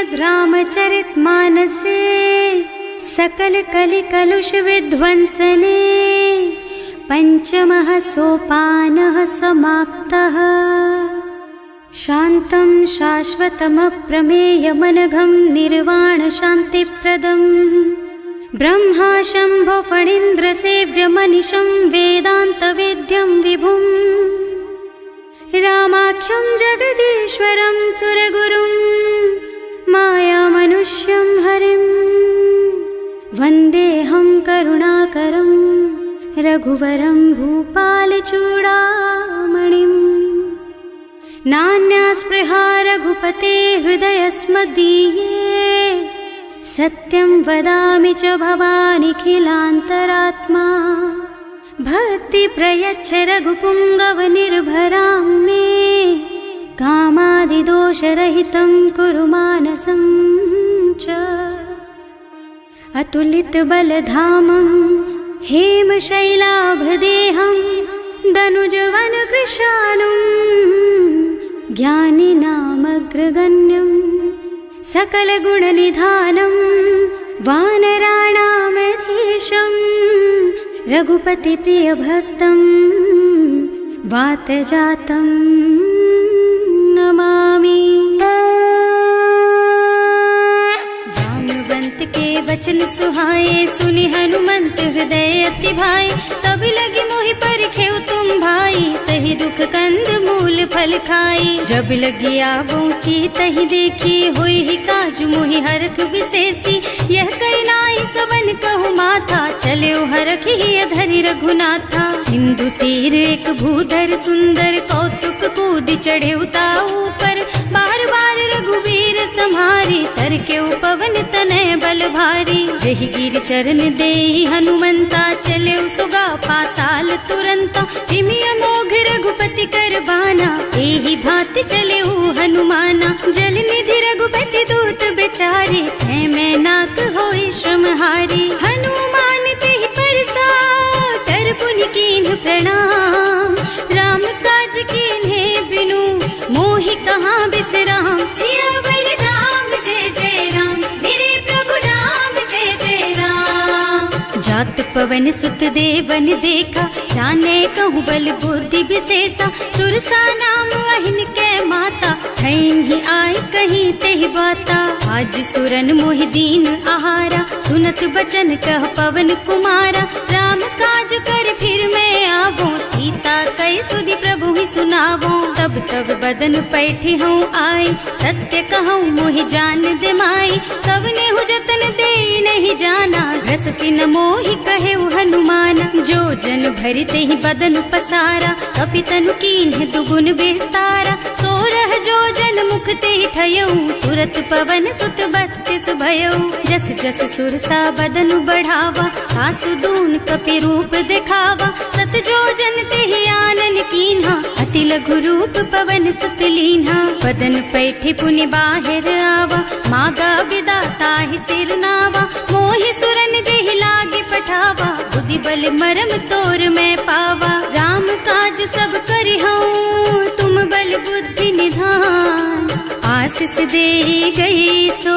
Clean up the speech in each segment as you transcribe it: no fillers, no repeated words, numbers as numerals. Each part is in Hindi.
श्रीमद् रामचरितमानसे सकल कलि कलुष विध्वंसने पंचमः सोपानः समाप्तः। शान्तं शाश्वतमप्रमेयमनघं निर्वाण शान्तिप्रदम् ब्रह्मा शम्भो फणीन्द्रसेव्यमनिशं वेदान्तवेद्यं विभुम् रामाख्यं जगदीश्वरं सुरगुरुं मायामनुष्यं हरिं वन्देऽहं करुणाकरं रघुवरं भूपालचूडामणिम्। नान्यास्पृहा रघुपते हृदयस्मदीये सत्यं वदामि च भवानिखिलान्तरात्मा। भक्ति प्रयच्छ रघुपुङ्गवनिर्भरां मे कामादिदोषरहितं कुरु मानसं च। अतुलितबलधामं हेमशैलाभदेहं दनुजवनकृशानुं ज्ञानिनामग्रगण्यं सकलगुणनिधानं वानराणामधीशं रघुपतिप्रियभक्तं वातजातं नमामि। जाम्बवंत के वचन सुहाए सुनि हनुमंत हृदय अति भाई। तब लगी मोहि परखेउ तुम भाई सही दुख कंद मूल फल खाई। जब लगी आवो सीतहि देखी होई ही काजु मोहि हरख विशेषी। यह कई नाई सबन कहु माथा चले हरखि धरि रघुनाथा। सिंधु तीर एक भूधर सुंदर कौतुक कूद चढ़े उताऊ पर। बार बार रघुवीर सम्हारी तर के पवन तनय बल भारी। जहि गिर चरण देहि हनुमंता चले सुगा पाताल तुरंता। तिमि अमोघ रघुपति कर बाना एहि भांति चले हनुमाना। जल निधि रघुपति दूत बेचारे है मैं नाक होई श्रमहारी। हनुमान तेहि परसा कर पुनि कीन्ह प्रणाम। राम काज कीन्हे बिनु मोहि कहाँ बिसराम। सियावर राम जय जय राम मेरे प्रभु राम जय जय राम। जात पवन सुत देवन देखा जाने कहूँ बल बुद्धि विशेषा। सुरसा नाम अहिन के माता खैन ही आय कहीं तेहि बाता। आज सुरन मोहि दीन आहारा सुनत बचन कह पवन कुमारा। राम काज कर फिर मैं आवो सीता कई सुधि प्रभु ही सुनावो। तब तब बदन पैठी हूँ आई सत्य कहूँ मोहि जान दे माई। तब ने हु जतन दे नहीं जाना घस सिन मोहि कहे हनुमाना। जो जन भरि तेहि बदन पसारा कपितनु कीन्ह दुगुन बेस्तारा। सोरह जो जन मुख तेहि ठयऊ तुरत पवन सुत बत्तीस भयऊ। जस जस सुरसा बदन बढ़ावा आसु दून कपि रूप दिखावा। सत जो जन तेहि आनन कीन्हा अति लघु रूप पवन सुत लीन्हा। बदन पैठि पुनि बाहिर आवा मागा बिदा ताहि सिर नावा। मोहि सुरन जेहि लागे पठावा बुद्धि बल मरम तोर मैं पावा। राम काज सब करिहऊँ तुम बल बुद्धि निधान। आशीष दे गई सो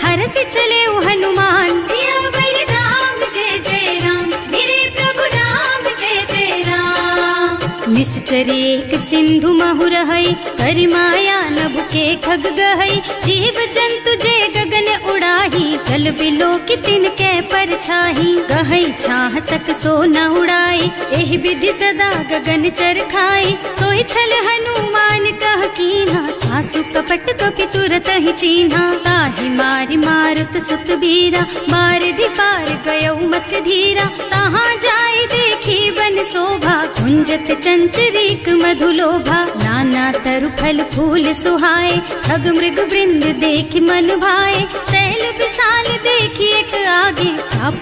हरष चले हनुमान। सियावर राम जय जय राम मेरे प्रभु राम जय जय राम। निश्चर एक सिंधु महु रहई करि माया नभ के खग गहई। जीव जंतु जे गगन उड़ाही जल बिलो कि तिनके परछाही। गहई छाह सक सो न उड़ाई एहि विधि सदा गगन चर खाई। सोई छल हनुमान कह कीन्हा आसु कपट कपि तुरत ही चीन्हा। ताहि मारि मारुत सुत बीरा मार पार गयौ मत धीरा। तहाँ जाय देखी बन शोभा कुंजत चंचरीक मधुलोभा। नाना तरु फल फूल सुहाए खग मृग वृंद देख मन भाए। तैल विशाल देखी एक आगे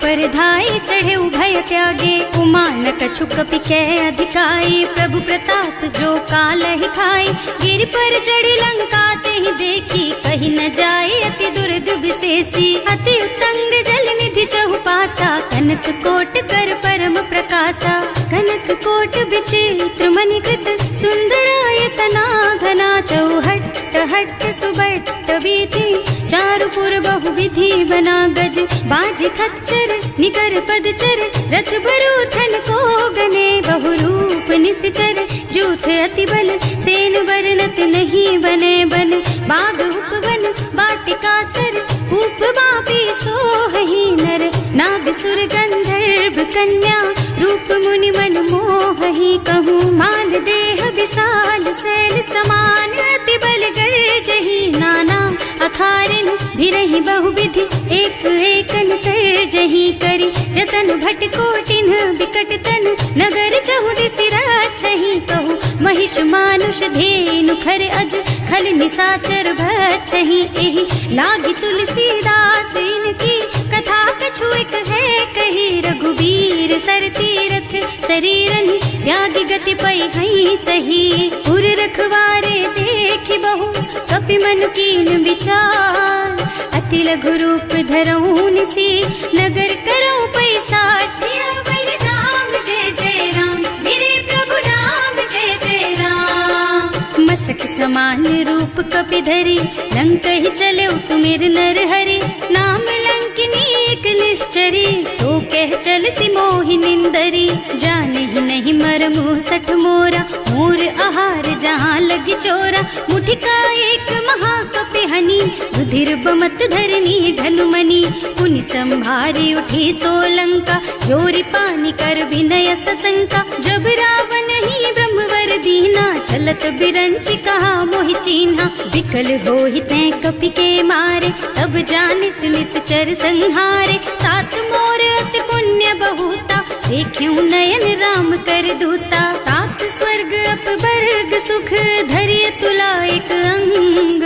पर धाई चढ़े भय त्यागे। उमा न कछु कपि कै अधिकाई प्रभु प्रताप जो काल ही खाई। गिर पर चढ़ी लंका तेहि देखी कहीं न जाए अति दुर्ग विशेषी। अति उत्तंग जल निधि चहुपासा कनक कोट कर परम प्रकाशा। कनक कोट विचित्र मणिकृत सुंदरायतना घना चौहट्ट हट्ट सुबट्ट बीती, चारु पुर बहुविधि बना गज, बाज खच्चर निकर पदचर, रथ बरूथन को गने, बहुरूप निश्चर जूथ अति बल, सेन बरनत नहीं बने बन, बाग उपवन बाटिका सर, कूप बापी सोहहि नर, नाग सुर गंधर्व कन्या, रूप मुनि मन मोहहि, कहूँ मान देह विशाल शैल समान, अति बल गर्जहि नाना अखारिन, भिरहि बहुविधि एक एकन तरजहि करि, जतन भट कोटिन बिकट तन, नगर चहुदिसि रक्षहि, कहूँ महिष मानुष धेनु खर अज, खल निशाचर भक्षहि, एहि लागी तुलसीदास इनकी, कथा कछु एक है कही, रघुबीर सर तीरथ शरीरनि, त्यागी गति पै हई सही, उर रखवारे देखि बहु, कपि मन कीन विचार, अति लघु रूप धरऊँ निसी, नगर करऊँ पैसार, सियावर राम जय जय राम, मेरे प्रभु राम जय जय राम, मसक समान रूप कपि धरि, लंक ही चले सुमिर नर हरि, नाम लंकिनी एक निश्चरी, सो कह चल सी मोहि निंदरी, जाने ही नहीं मरमु सठ मोरा, मोर आहार जहाँ लगी चोरा, मुठिका एक महाकपि हनी, रुधिर बमत धरनी ढनुमनी, पुनि संभारी उठी सोलंका, जोरी पानी कर विनय सशंका, जब रावण ही ब्रह्मवर दीना, चलत बिरंचि कहा मोहि चीन्हा, विकल होहि तैं कपि के मारे, तब जानिस निश्चर संहारे, तात मोर अति पुण्य बहुता, देखियो नयन राम कर दूता, तात स्वर्ग अपवर्ग सुख, धरिय तुला एक अंग,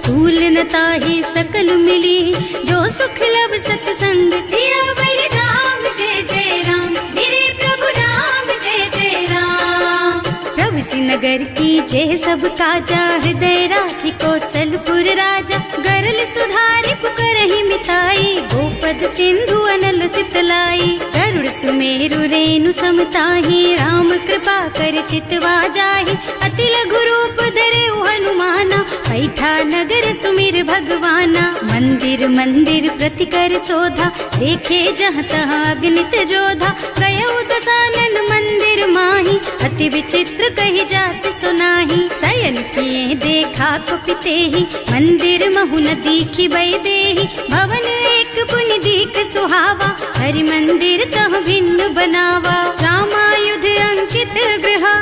तूल न ताहि सकल मिली, जो सुख लब सतसंग, सियावर राम जय जय राम, मेरे प्रभु राम जय जय राम, प्रभु सि नगर की जय सब काजा, हृदय राखी कौशलपुर राजा, गरल सुधारि पुकरहि मिताई, गोपद सिंधु अनल चितलाई, गरुड़ सुमेरु रेणु समताहि, राम कृपा कर चितवा जाहि, अति लघु रूप धरे हनुमाना, पैठा नगर सुमिर भगवाना, मंदिर मंदिर प्रति कर शोधा, देखे जहाँ तहाँ अगणित जोधा, गयो दशानन मंदिर माही, अति विचित्र कही जात सुनाही, शयन किए देखा कपि तेहि, मंदिर महु न दीखि बै देहि, भवन एक पुनि दीख सुहावा, हरि मंदिर तह भिन्न बनावा, रामायुध अंकित गृहा,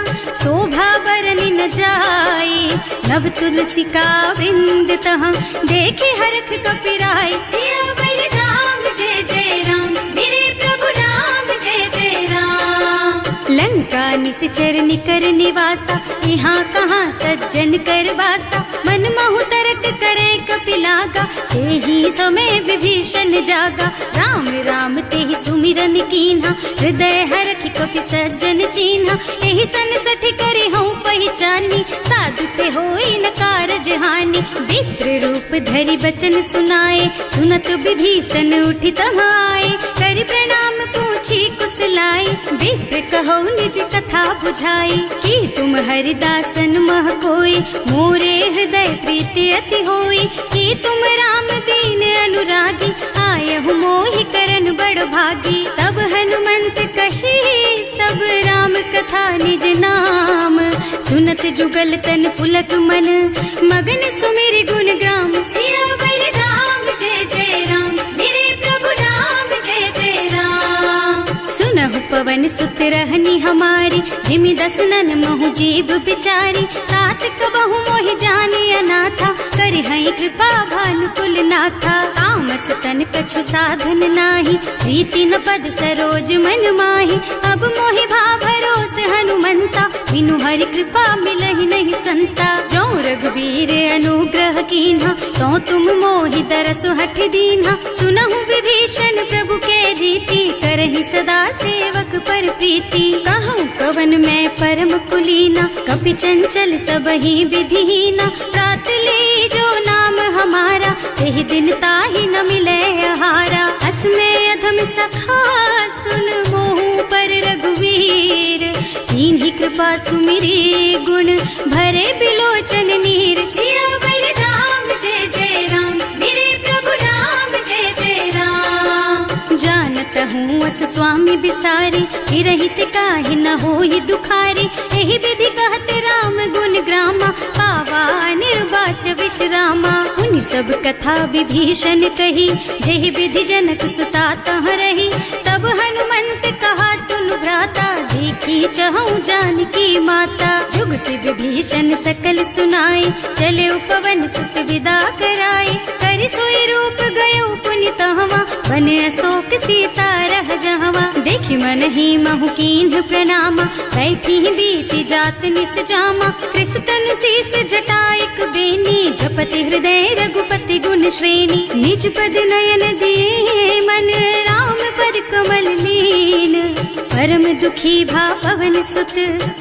शोभा बरनि न जाई, नव तुलसी का वृंद तहाँ, देखे हरख कपि राय, सियावर राम जय जय राम, मेरे प्रभु राम जय जय राम, लंका निश्चर निकर निवासा, यहाँ कहाँ सज्जन कर बासा, मन महु तरक करे कपि लागा, तेहि समय विभीषण जागा, राम राम तेहि सुमिरन कीन्हा, हृदय हरखि कपि सज्जन चीन्हा, एहि सन सठि करि हूँ पहिचानी, साधु ते होई न कारज हानि, विप्र रूप धरि बचन सुनाए, सुनत विभीषण उठि तहाँ आए, करि प्रणाम पूछी कुशलाए, विप्र कहो निज कथा बुझाई, कि तुम हरिदासन मह कोई, मोरे हृदय प्रीति अति होई, कि तुम राम दीन अनुरागी, आयहु मोहि करन बड़ भागी, तब हनुमंत कही सब राम कथा निज नाम, सुनत जुगल तन पुलक मन, मगन सुमिर गुण ग्राम, सियावर राम जय जय राम, मेरे प्रभु राम जय जय राम, सुनहु पवन सुत रहनी हमारी, जिमि दसनन महु जीव बिचारी, तात कबहु मोहि जानी अनाथा, करि हई कृपा भानुकुल नाथा, तामस तन कछु साधन नाही, प्रीति न पद सरोज मन माही, अब मोहि भा भरोस हनुमंता, बिनु हरि कृपा मिलहि नहीं संता, जो रघुबीर अनुग्रह कीन्हा, तो तुम मोहि दरसु हठ दीन्हा, सुनहु विभीषण प्रभु के रीति, करहि सदा सेवक पर प्रीति, कहूँ कवन मैं परम कुलीना, कपि चंचल सबहि विधिहीना, रात ले जो नाम हमारा, तेहि दिन ताहि न मिले आहारा, असमय अधम सखा सुन मोहु पर रघुवीर, कीन्ही कृपा सुमिरी गुण भरे बिलोचन नीर, सियावर बस स्वामी बिसारी, हिरहित काहे न होई दुखारी। एहि विधि कहत राम गुण ग्रामा, पावा निर्वाच विश्रामा। उन सब कथा विभीषण कही, जेहि विधि जनक सुता तह रही। तब हनुमंत कहा सुन भ्राता, देखी चहु जानकी माता। जुगति विभीषण सकल सुनाई, चले उपवन सुत विदा कराई। करि सोई रूप गयो पुनि तहवा, बने अशोक सीता रह जहवा। देखि मन ही महु कीन्ह प्रणामा, बैठी बीती जात निस जामा। कृष्ण शीस जटाइक बेनी, जपति हृदय रघुपति गुण श्रेणी। निज पद नयन दिए मन, राम पद कमल लीन। परम दुखी भा पवन सुत,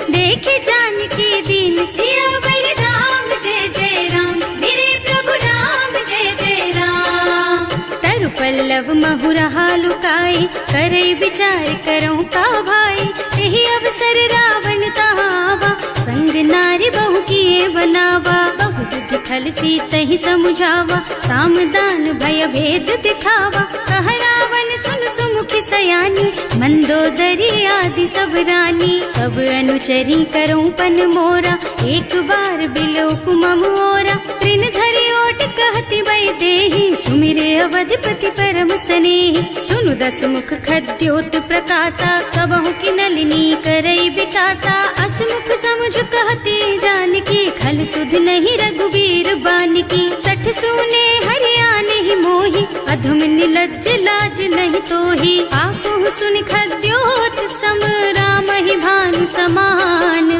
देखे जानकी दीन। सियावर राम जय जय राम, मेरे प्रभु राम जय जय राम। तरु पल्लव महुरहा लुकाई, करई विचार करऊं का भाई। यही अवसर रावण तहावा, संग नारी बहु किए बनावा। बहु बुद्धि खल सीतहि समुझावा, साम दान भय भेद दिखावा। कह रावण सुन सुमुखी सयानी, मंदोदरी आदि सब रानी। तब अनुचरी करऊं पन मोरा, एक बार बिलोक मम ओरा। तृण धरि ओट कहति वै देहि, सुमिरे अवधपति परम स्नेहि। सुनु दस मुख खद्योत प्रकाशा, कबहु की नलिनी करई विकासा। असमुख समझ कहति जानकी, खल सुध नहीं रघुबीर बानकी। सठ सूने हरियाणा ही मोहि, अधम निलज्ज लाज नहीं तोहि। आपहु सुनि खद्योत सम, राम ही भानु समान।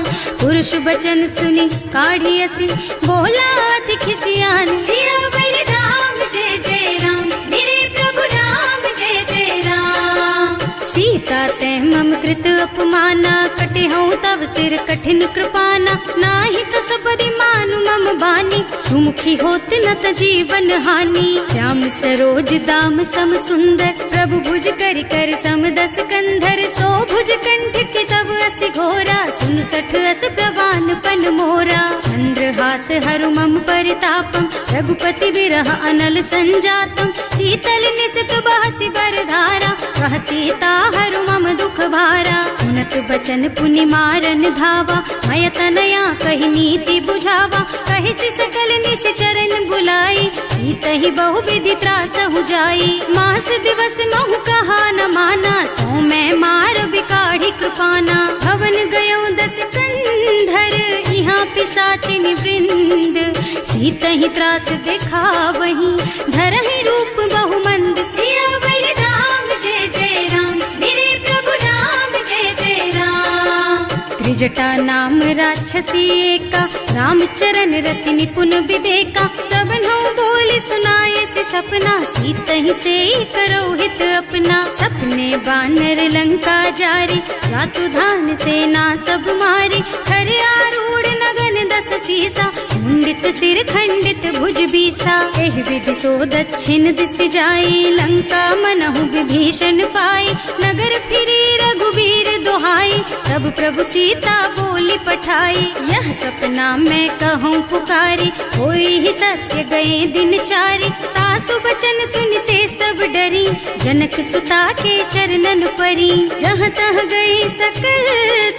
पुरुष बचन सुनि काढ़ी असी, बोला अति खिसियान। सियावर राम जय जय राम, मेरे प्रभु राम जय जय राम। सीता ते मम कृत अपमाना, कटे हूँ तब सिर कठिन कृपाना। नाही तो सबरी मानु मम बानी, सुमुखी होत न त जीवन हानि। श्याम सरोज दाम सम सुंदर, प्रभु भुज कर कर सम दस कंधर। सो भुज कंठ के तब अस घोरा, सुन सठ अस प्रवान पन मोरा। चंद्रहास हरु मम परितापम, रघुपति विरह अनल संजातम। शीतल निसत बहसि बरधारा, वह सीता हरु मम दुख भारा। सुनत बचन पुनि मारन धावा, मय तनया कहि नीति बुझावा। कहि सि सकल निश्चरण बुलाई, सीतहि बहु विधि त्रासहु जाई। मास दिवस महु कहा न माना, तो मैं मार बिकाढ़ी कृपाना। भवन गयो दस कंधर, यहाँ पिशाचिनी वृंद। सीतहि त्रास दिखावहि, धरहि रूप बहु मंद। सियावर राम जय जय राम, मेरे प्रभु राम जय जय राम। त्रिजटा नाम राक्षसी एका, रामचरण रति निपुण विवेका। सबनों बोली सुनाए से सपना, सीतहि से करो हित अपना। सपने बानर लंका जारी, जातु धान सेना सब मारी। खर आरूढ़ नगन दस सीसा, मुंडित सिर खंडित भुज बीसा। एहि विधि सो दक्षिण दिस जाई, लंका मनहु विभीषण पाई। नगर फिरी रघुबीर दुहाई, तब प्रभु सीता बोली पठाई। यह सपना मैं कहूँ पुकारी, होई ही सत्य गए दिन चारी। तासु बचन सुनते सब डरी, जनक सुता के चरणन परी। जहाँ तह गई सकल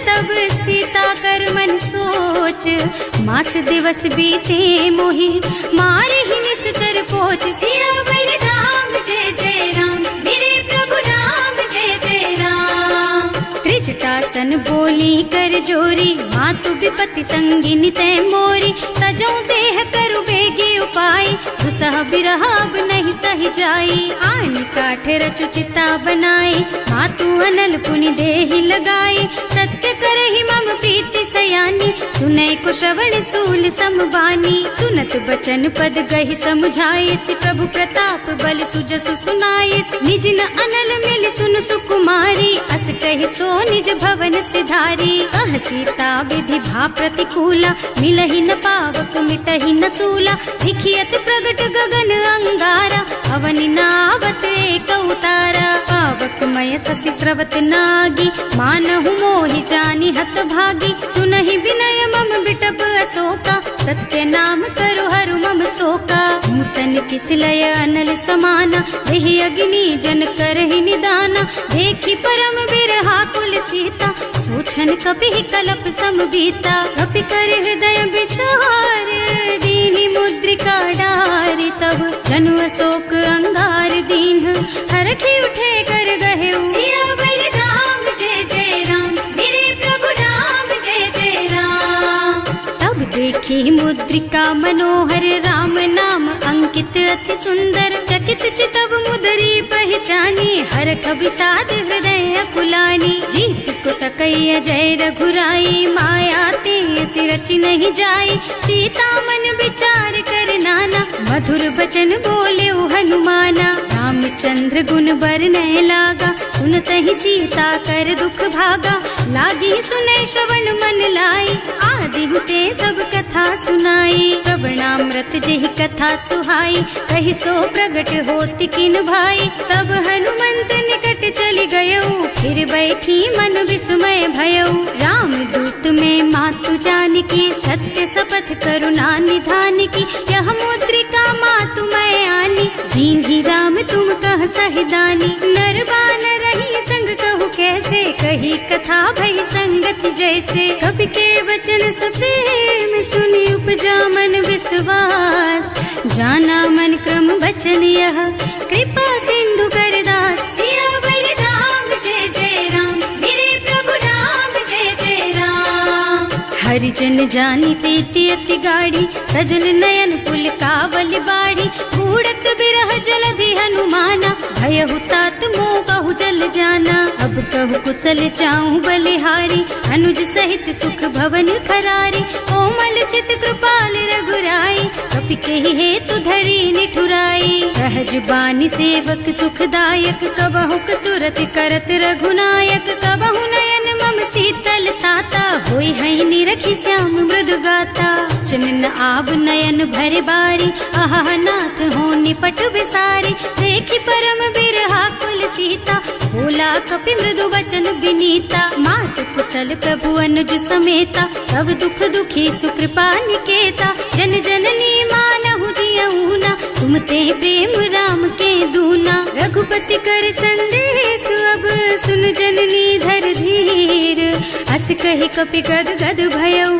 तब सीता कर मन सोच। मास दिवस बीते मोहि, मारे ही निश्चर पोच। सियावर राम जय जय राम, मेरे प्रभु राम जय जय राम। त्रिजटासन बोली कर जोरी, मातु विपति संगिनी तै मोरी। तजो देह करु बेगी उपाय, दुसह बिरह अब नहीं सही जाई। आन काठ रचु चिता बनाई, मातु अनल पुनि देहि लगाई। सत्य करहि मम प्रीति सयानी, सुनै को श्रवण सूल समबानी। सुनत बचन पद गहि समुझाए, प्रभु प्रताप बल सुजसु सुनाए। निज न अनल मिल सुन सुकुमारी, अस कहि सो निज भवन सिधारी। कह सीता विधि भा प्रतिकूला, मिलहि न पावक मिटहि न सूला। दिखियत प्रगट गगन अंगारा, अवनि नावत एक उतारा। पावक मय ससि स्रवत नागी, मानहु मोहि जानि हत भागी। सुनहि विनय मम बिटप अशोका, सत्य नाम करु हरु मम शोका। नूतन किस लय अनल समाना, वही अग्नि जन करहि निदाना, देखी परम बिरहा कुल सीता, सोचन कपि कलप सम बीता। कपि कर हृदय विचार, दीनी मुद्रिका डारी, तब जनु अशोक अंगार दीन, हरखि उठे कर गहे सियावर राम जय जय राम, मेरे प्रभु राम जय जय राम। तब देखी मुद्रिका मनोहर, राम नाम अंकित अति सुंदर, चकित चितव मुदरी पहचानी, हरख विषाद हृदय अकुलानी। जीत को सकई अजय रघुराई, माया ते अति रचि नहीं जाई, सीता मन विचार कर नाना, मधुर बचन बोले हनुमाना। रामचंद्र गुण बरनय लागा, सुनतहि सीता कर दुख भागा, लागी सुनै श्रवण मन लाई, आदि हुते सब कथा सुनाई। प्रवणामृत जेहि कथा सुहाई, कहि सो प्रगट होति किन भाई, तब हनुमंत निकट चली गयऊ, फिर बैठी मन विस्मय भयऊ। राम दूत में मातु जानकी, सत्य शपथ करुणा निधान की, यह मुद्रिका मातु मैं आनी, दीन्ही राम तुम कह सहिदानी। नर बानर रही संग कहु कैसे, कही कथा भई संगति जैसे, कवि के वचन सप्रेम सुनि उपजा मन विश्वास, जाना मन क्रम वचन यह, कृपा सिंधु कर दास। सियावर राम जय जय राम, मेरे प्रभु राम जय जय राम। हरिजन जानी प्रीति अति गाढ़ी, सजल नयन पुल कावल बाड़ी, बूढ़त बिरह जलधि हनुमाना, भयहु तात मोह कहु जल जाना। अब कहु कुशल चाहूं बलिहारी, अनुज सहित सुख भवन खरारी, कोमल चित कृपाल रघुराई, कपि केहि हेतु धरी निठुराई। सहज बानी सेवक सुखदायक, कबहु कसुरति करत रघुनायक, कबहु नयन मम शीतल ताता, होई हई निरखि श्याम मृदु गाता। चनन आव नयन भरे बारी, आहा नाथ हो निपट विसारी, देखी परम बिरहा कुल सीता, बोला कपि मृदु वचन विनीता। मात कुशल प्रभु अनुज समेता, तब दुख दुखी सुकृपा निकेता, जन जननी मानहु जियऊना, तुम ते प्रेम राम के दूना। रघुपति कर संदेश अब सुन जननी धर धीर, हस कहि कपि गद गद भयऊ,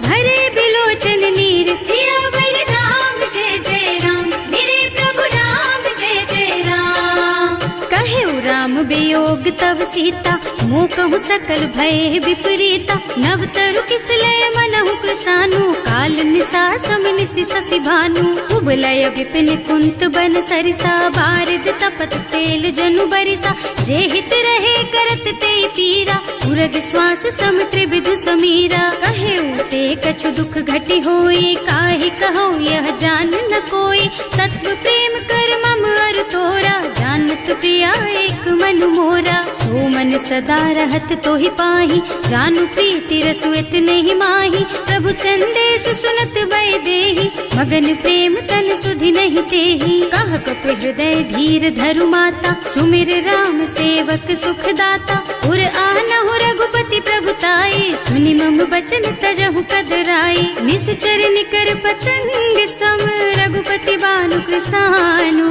भरे बिलोचन नीर। सियावर राम जय जय राम, मेरे प्रभु राम जय जय राम। कहेउ राम वियोग तब सीता, मोह कहु सकल भय विपरीता, नव तरु किसलय मनहु प्रसानु, काल निसा समिनिसि शशि भानु। उबलय विपिन कुंत बन सरिसा, बारिद तपत तेल जनु बरिसा, जे हित रहे करत ते पीरा, उरग श्वास सम त्रिविध समीरा। कहेउ ते कछु दुख घटि होई, काहि कहूँ यह जान न कोई, तत्व प्रेम कर मम अर तोरा, जानत प्रिया एक मन मोरा। सो मन सदा रहत तोहि पाही, जानु प्रीति रसु इतने माही, प्रभु संदेश सुनत वै देही, मगन प्रेम तन सुधि नहीं तेही। कह कप हृदय धीर धरु माता, सुमिर राम सेवक सुख दाता, उर आनहु रघुपति प्रभुताई, सुनि मम बचन तजहु कदराई। निश्चर निकर पतंग सम, रघुपति बानु कृसानु,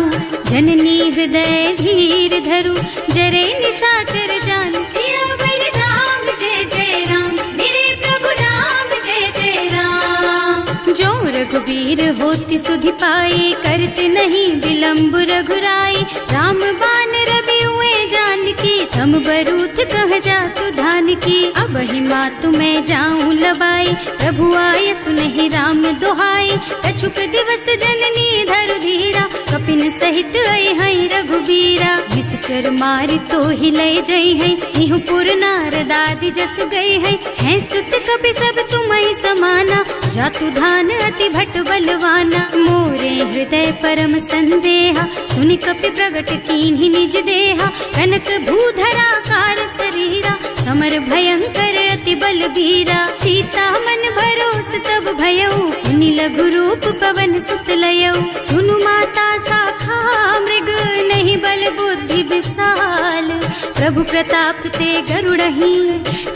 जननी हृदय धीर धरु, जरे निशाचर जान। सियावर राम जय जय राम, मेरे प्रभु राम जय जय राम। जो रघुबीर होति सुधि पाई, करते नहीं विलम्ब रघुराई, राम बान रवि हुए जानकी, थम बरूथ कह जातु धान की। अब ही मातु मैं जाऊं लबाई, प्रभु आय सुनहि राम दोहाई, कछुक दिवस जननी धरु धीरा, कपिन सहित आई हई रघुबीरा। निश्चर मारि तो ही लय जई है, इहु पुर नारद आदि जस गई है सुत कपि सब तुम्हि समाना, जातु धान अति भट बलवाना। मोरे हृदय परम संदेहा, सुनि कपि प्रगट कीन्हि निज देहा, कनक भूधरा कार शरीरा, समर भयंकर अति बलबीरा। सीता मन भरोस तब भयऊ, मुनि लघु रूप पवन सुत लयऊ, सुनु माता शाखा मृग, नहीं बल बुद्धि विशाल, प्रभु प्रताप ते गरुड़हि,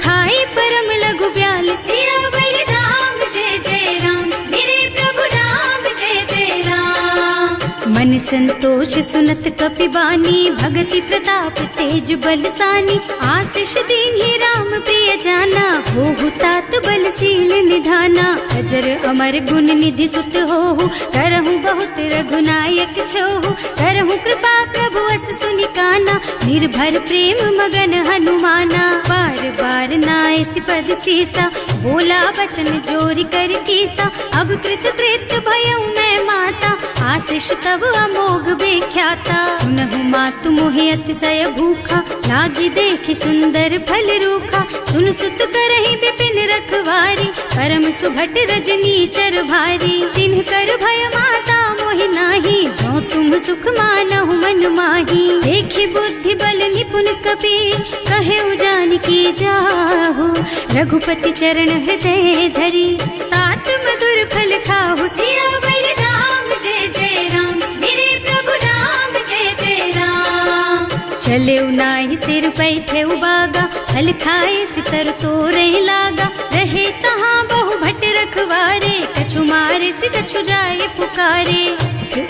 खाई परम लघु ब्याल। सियावर राम जय जय राम, मेरे प्रभु राम जय जय राम। मन संतोष घोष सुनत कपिबानी, भगति प्रताप तेज बलसानी। आशीष दीन्हि राम प्रिय जाना, होहु तात बलशील निधाना। अजर अमर गुण निधि सुत होहु, करहु बहुत रघुनायक छोहु। करहु कृपा प्रभु अस सुनि काना, निर्भर प्रेम मगन हनुमाना। बार बार नाय सिपद सीसा, बोला बचन जोरि कर कीसा। अब कृत कृत भयउ मैं माता, आशीष तब अमोघ बेख्याता। सुनहु मातु मोहि अतिशय भूखा, लागी देखि सुंदर फल रूखा। सुन सुत करहि विपिन रखवारी, परम सुभट रजनी चर भारी। तिन्ह कर भय माता मोहि नाही, जो तुम सुख मानहु मन माही। देखि बुद्धि बल निपुण कपीर, कहे जानकी जाहु। रघुपति चरण हृदय धरी, तात मधुर फल खाहु। सियावर राम जय जय राम, मेरे प्रभु राम जय जय राम। चले नाहि सिर पैठे बागा, फल खाए सितर तोरे लागा। रहे तहाँ बहु भट रखवारे, कछु मारे से कछु जाए पुकारे।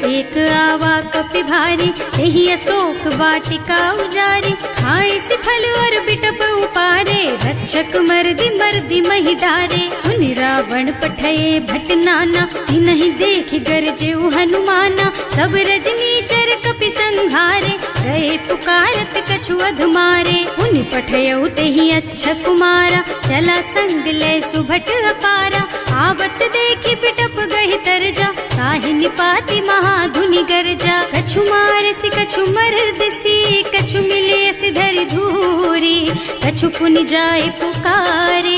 एक आवा कपि भारी, यही अशोक वाटिका उजारी। खाए से फल और बिटप उपारे, रक्षक मर्दी मर्दी मही डारे। सुनि रावण पठये भट नाना, नहीं देखि गरजेउ हनुमाना। सब रजनी चर कपि संघारे, रहे पुकारत कछु अधमारे। उनि पठयउ तेहि अच्छा कुमारा, चला संग ले सुभट अपारा। आवत देखि बिटप गहि तरजा, ताहि निपाति महाधुनि गरजा। कछु मारसि कछु मरदसी, कछु मिलियसि धरि धूरी। कछु पुनि जाए पुकारे,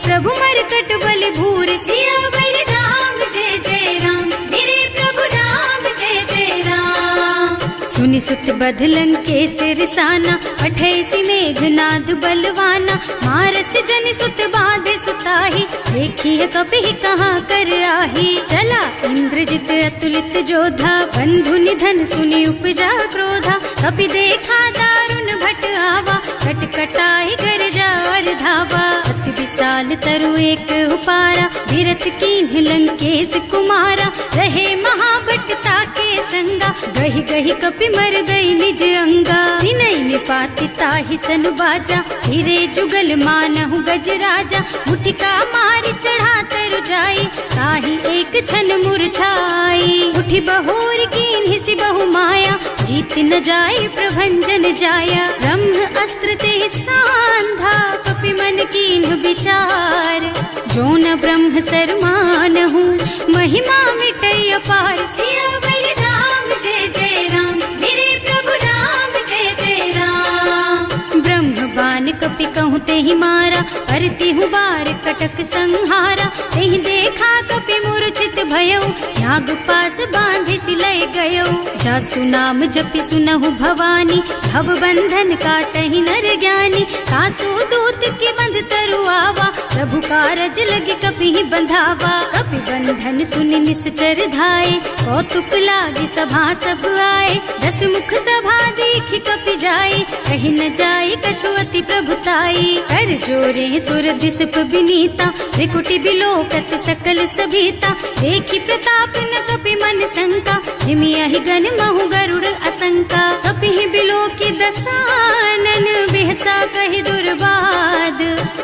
प्रभु मरकट बलि भूरि। सियावर राम जय जय राम, मेरे प्रभु राम जय जय राम। सुनि सुत बधलन के सिरसाना, पठैसि मेघनाद बलवाना। मारस जन सुत बाधे सुताही, देखी है कपि कहाँ कर आही। चला इंद्रजित अतुलित जोधा, बंधु निधन सुनि उपजा क्रोधा। कपि देखा दारुण भट आवा, कटकटाई गरजा और धावा। अति विशाल तरु एक उपारा, धीरथ कीन्ह लंकेश कुमारा। रहे महाभट ताके संगा, गहि गहि कपि मर गई निज अंगा। तिनहि निपाति ताहि सन बाजा, हिरे जुगल मानहु गज राजा। मुठिका मारि चढ़ा तरु जाई, ताहि एक छन मुरझाई। उठि बहोर कीन्हि सि बहु माया, जीत न जाय प्रभंजन जाया। ब्रह्म अस्त्र तेहि सांधा, कपि मन कीन्ह विचार। जो न ब्रह्म सर मानहु, महिमा मिटै अपार। सियावर राम जय जय राम, मेरे प्रभु राम जय जय राम। ब्रह्म बान कपि कहूँ तेहि मारा, परतिहु बार कटक संहारा। तेहि देखा कपि मूर्छित भयउ, नाग पास बांधि सिलय गयउ। जासु नाम जपि सुनहु भवानी, भव बंधन काटहि नर ज्ञानी। सासु दूत की बंध तरु आवा, प्रभु कारज लगे कपि बंधावा। कपि बंधन सुनि निश्चर धाये, कौतुक लागी सभा सब आए। दस मुख सभा देखि कपि जाए, कहि न जाए कछु अति प्रभुताई। कर जोरे सुर दिसप विनीता, त्रिकुटी बिलोकत सकल सभीता। देखि प्रताप न कपि मन शंका, हिमियहि गन महु गरुड़ असंका। कपि बिलोकी दसानन, बिहसा कहि दुर्बाद।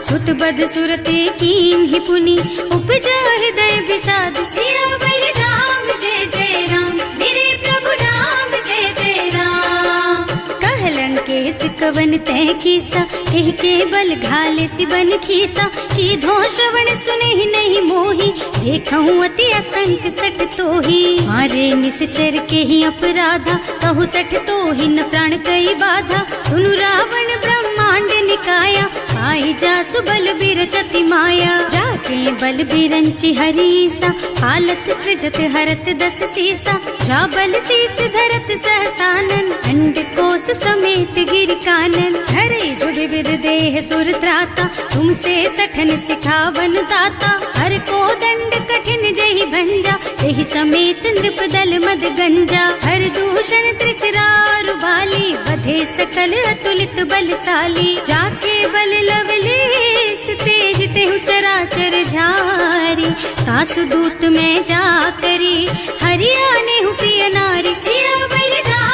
सुत बद सुरते कीन्हि पुनि, उपजा हृदय विषाद। सियावर राम जय जय राम, मेरे प्रभु राम जय जय राम। कहलन के सिकवन तय कीसा, एह के बल घाले सिबन खीसा। सीधो श्रवण सुनहि नहीं मोही, देखहु अति असंख सठ तोही। मारे निश्चर के ही अपराधा, कहु सठ तोहि न प्राण कई बाधा। सुनु रावण ब्रह्मांड निकाया, आई जासु बल बिरचति माया। जाके बल बिरंचि हरीसा, हालत सृजत हरत दस सीसा। जा बल शीस धरत सहसानन, अंड कोस समेत गिर कानन। हरे जो विविध देह सुर त्राता, तुमसे सठन सिखावन दाता। हर को दंड कठिन जहि भंजा, एहि समेत नृप दल मद गंजा। हर दूषण त्रिसरारु बाली, बधे सकल अतुलित बलशाली। जाके बल लवलेस तेज तेहु चराचर झारी। सासु दूत में जा करी, हरियाणे हु प्रिय नारी। सियावर राम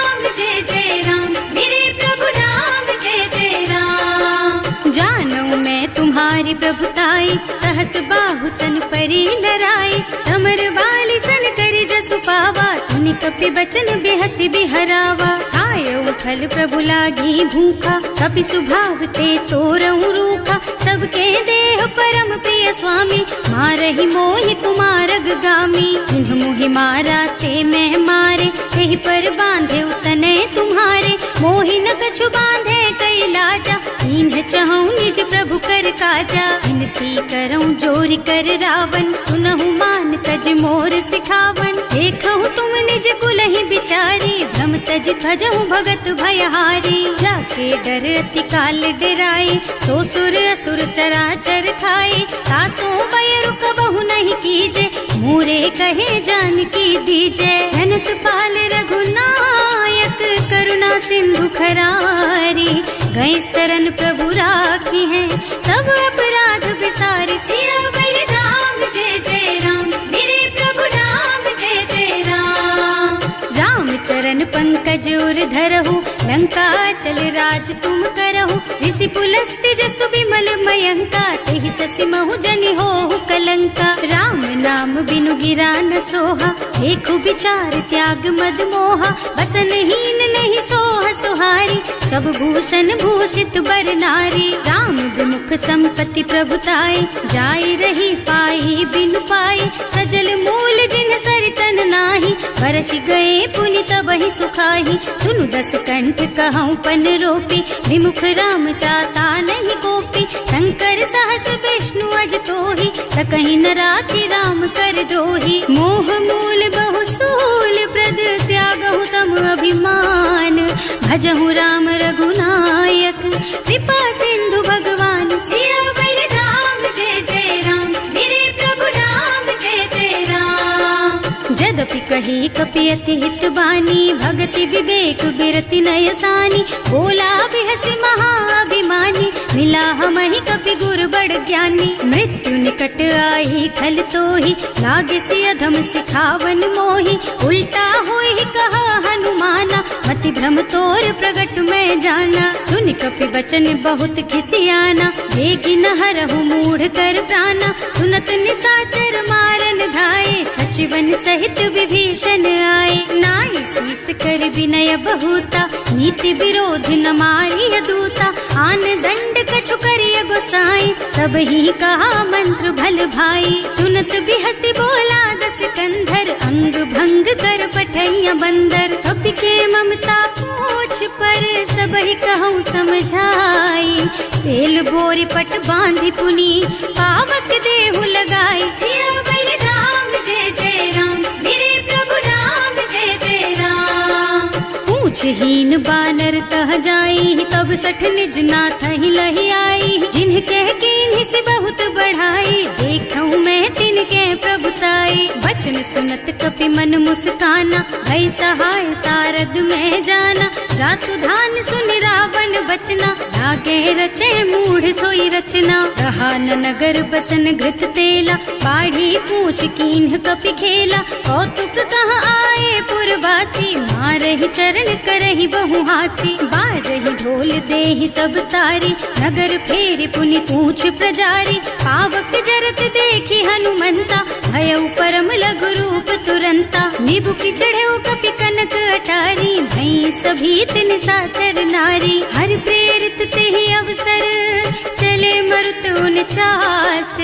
प्रभुताई, सहस बाहु सन परी लराई, समर बाली सन करि जसु पावा, सुनि कपि बचन बिहसि बिहरावा। खायउ फल प्रभु लागी भूखा, कपि सुभाव ते तोरहु रूखा, सबके देह परम प्रिय स्वामी, मारहि मोहि कुमारग गामी। जिन्ह मोहि मारा ते मैं मारे, तेहि पर बांधे उतने तुम्हारे, मोहि न कछु बांधे कई लाजा, इन्ह चहु निज प्रभु कर काजा। विनती करऊं जोरि कर रावण, सुनहु मान तज मोर सिखावन, देखहु तुम निज कुलहि बिचारी, भ्रम तज भजहु भगत भयहारी। जाके डर अति काल डराई, सो सुर असुर चराचर खाए, तासो बयरु कबहु नहीं कीजे, मोरे कहे जानकी दीजे। धनत पाल रघुनायक, करुणा सिंधु खरारी, गए शरण प्रभु राखी है, तब अपराध बिसारी। सियावर राम जय जय राम, मेरे प्रभु राम जय जय राम। राम चरण पंकज उर धरहु, लंका चल राज तुम करहु, ऋषि पुलस्त्य जसु विमल मयंका, तेहि ससि महु जनि होहु कलंका। राम नाम बिनु गिरा न सोहा, देखु विचार त्याग मद मोहा, बसनहीन नहीं सोह सुहारी, सब भूषण भूषित बर नारी। राम विमुख संपत्ति प्रभुताई, जाई रही पाई बिनु पाई, सजल मूल जिन सरितन नाही, बरसि गए पुनि तबहि सुखाही। सुनु दस कंठ कहऊँ पन रोपी, विमुख राम ताता नहीं कोपी, शंकर सहस विष्णु अज तोहि, सकहि न राखि राम कर द्रोही। मोह मूल बहु सूल प्रद, त्यागहु तम अभिमान, भजहु राम रघुनायक, कृपा सिंधु भगवान। सियावर राम जय जय राम, मेरे प्रभु राम जय जय राम। जदपि कही कपि अति हित बानी, भगति विवेक बिरति नय सानी, बोला बिहसि महाअभिमानी, मिला हमहि कपि गुर बड़ ज्ञानी। मृत्यु निकट आई खल तोहि, लागे सि अधम सिखावन मोहि, उल्टा होहि कहा हनुमाना, मति भ्रम तोर प्रगट में जाना। सुन कपि बचन बहुत खिसियाना, देगी न हरहु मूढ़ कर प्राणा, सुनत निशाचर मारन धाये, सचिवन सहित विभीषण आए। नाई शीस कर विनय बहुता, नीति विरोध न मारिय दूता, आन दंड कछु करिय गोसाई, सब ही कहा मंत्र भल भाई। सुनत बिहसि बोला दस कंधर, अंग भंग कर पठैया बंदर, कपि के ममता पूछ पर, सब ही कहूँ समझाई। तेल बोरी पट बांधि पुनी, पावक देहु लगाई। सियावर राम जय जय राम, मेरे प्रभु राम जय जय राम। पूछहीन बानर तह जाई, तब सठ निज नाथ ही लही आई, जिन्ह कह कीन्हि से बहुत बढ़ाई, देखऊँ मैं तिनके प्रभुताई। बचन सुनत कपि मन मुस्काना, भई सहाय सारद में जाना, जातु धान सुनि रावण बचना, लागे रचे मूढ़ सोई रचना। रहा न नगर बसन घृत तेला, बाढ़ी पूछ कीन्ह कपि खेला, कौतुक कहाँ आए पुरवासी, मारहि चरण करहि बहु हासी। बाजहि ढोल देहि सब तारी, नगर फेरि पुनि पूछ प्रजारी, पावक जरत देखि हनुमंता, भयउ परम लघु रूप तुरंता। निबुकि चढ़ऊ कपि कनक अटारी, भई सभी तिन साचर नारी। हर प्रेरित तेहि अवसर, चले मरुत उनचास,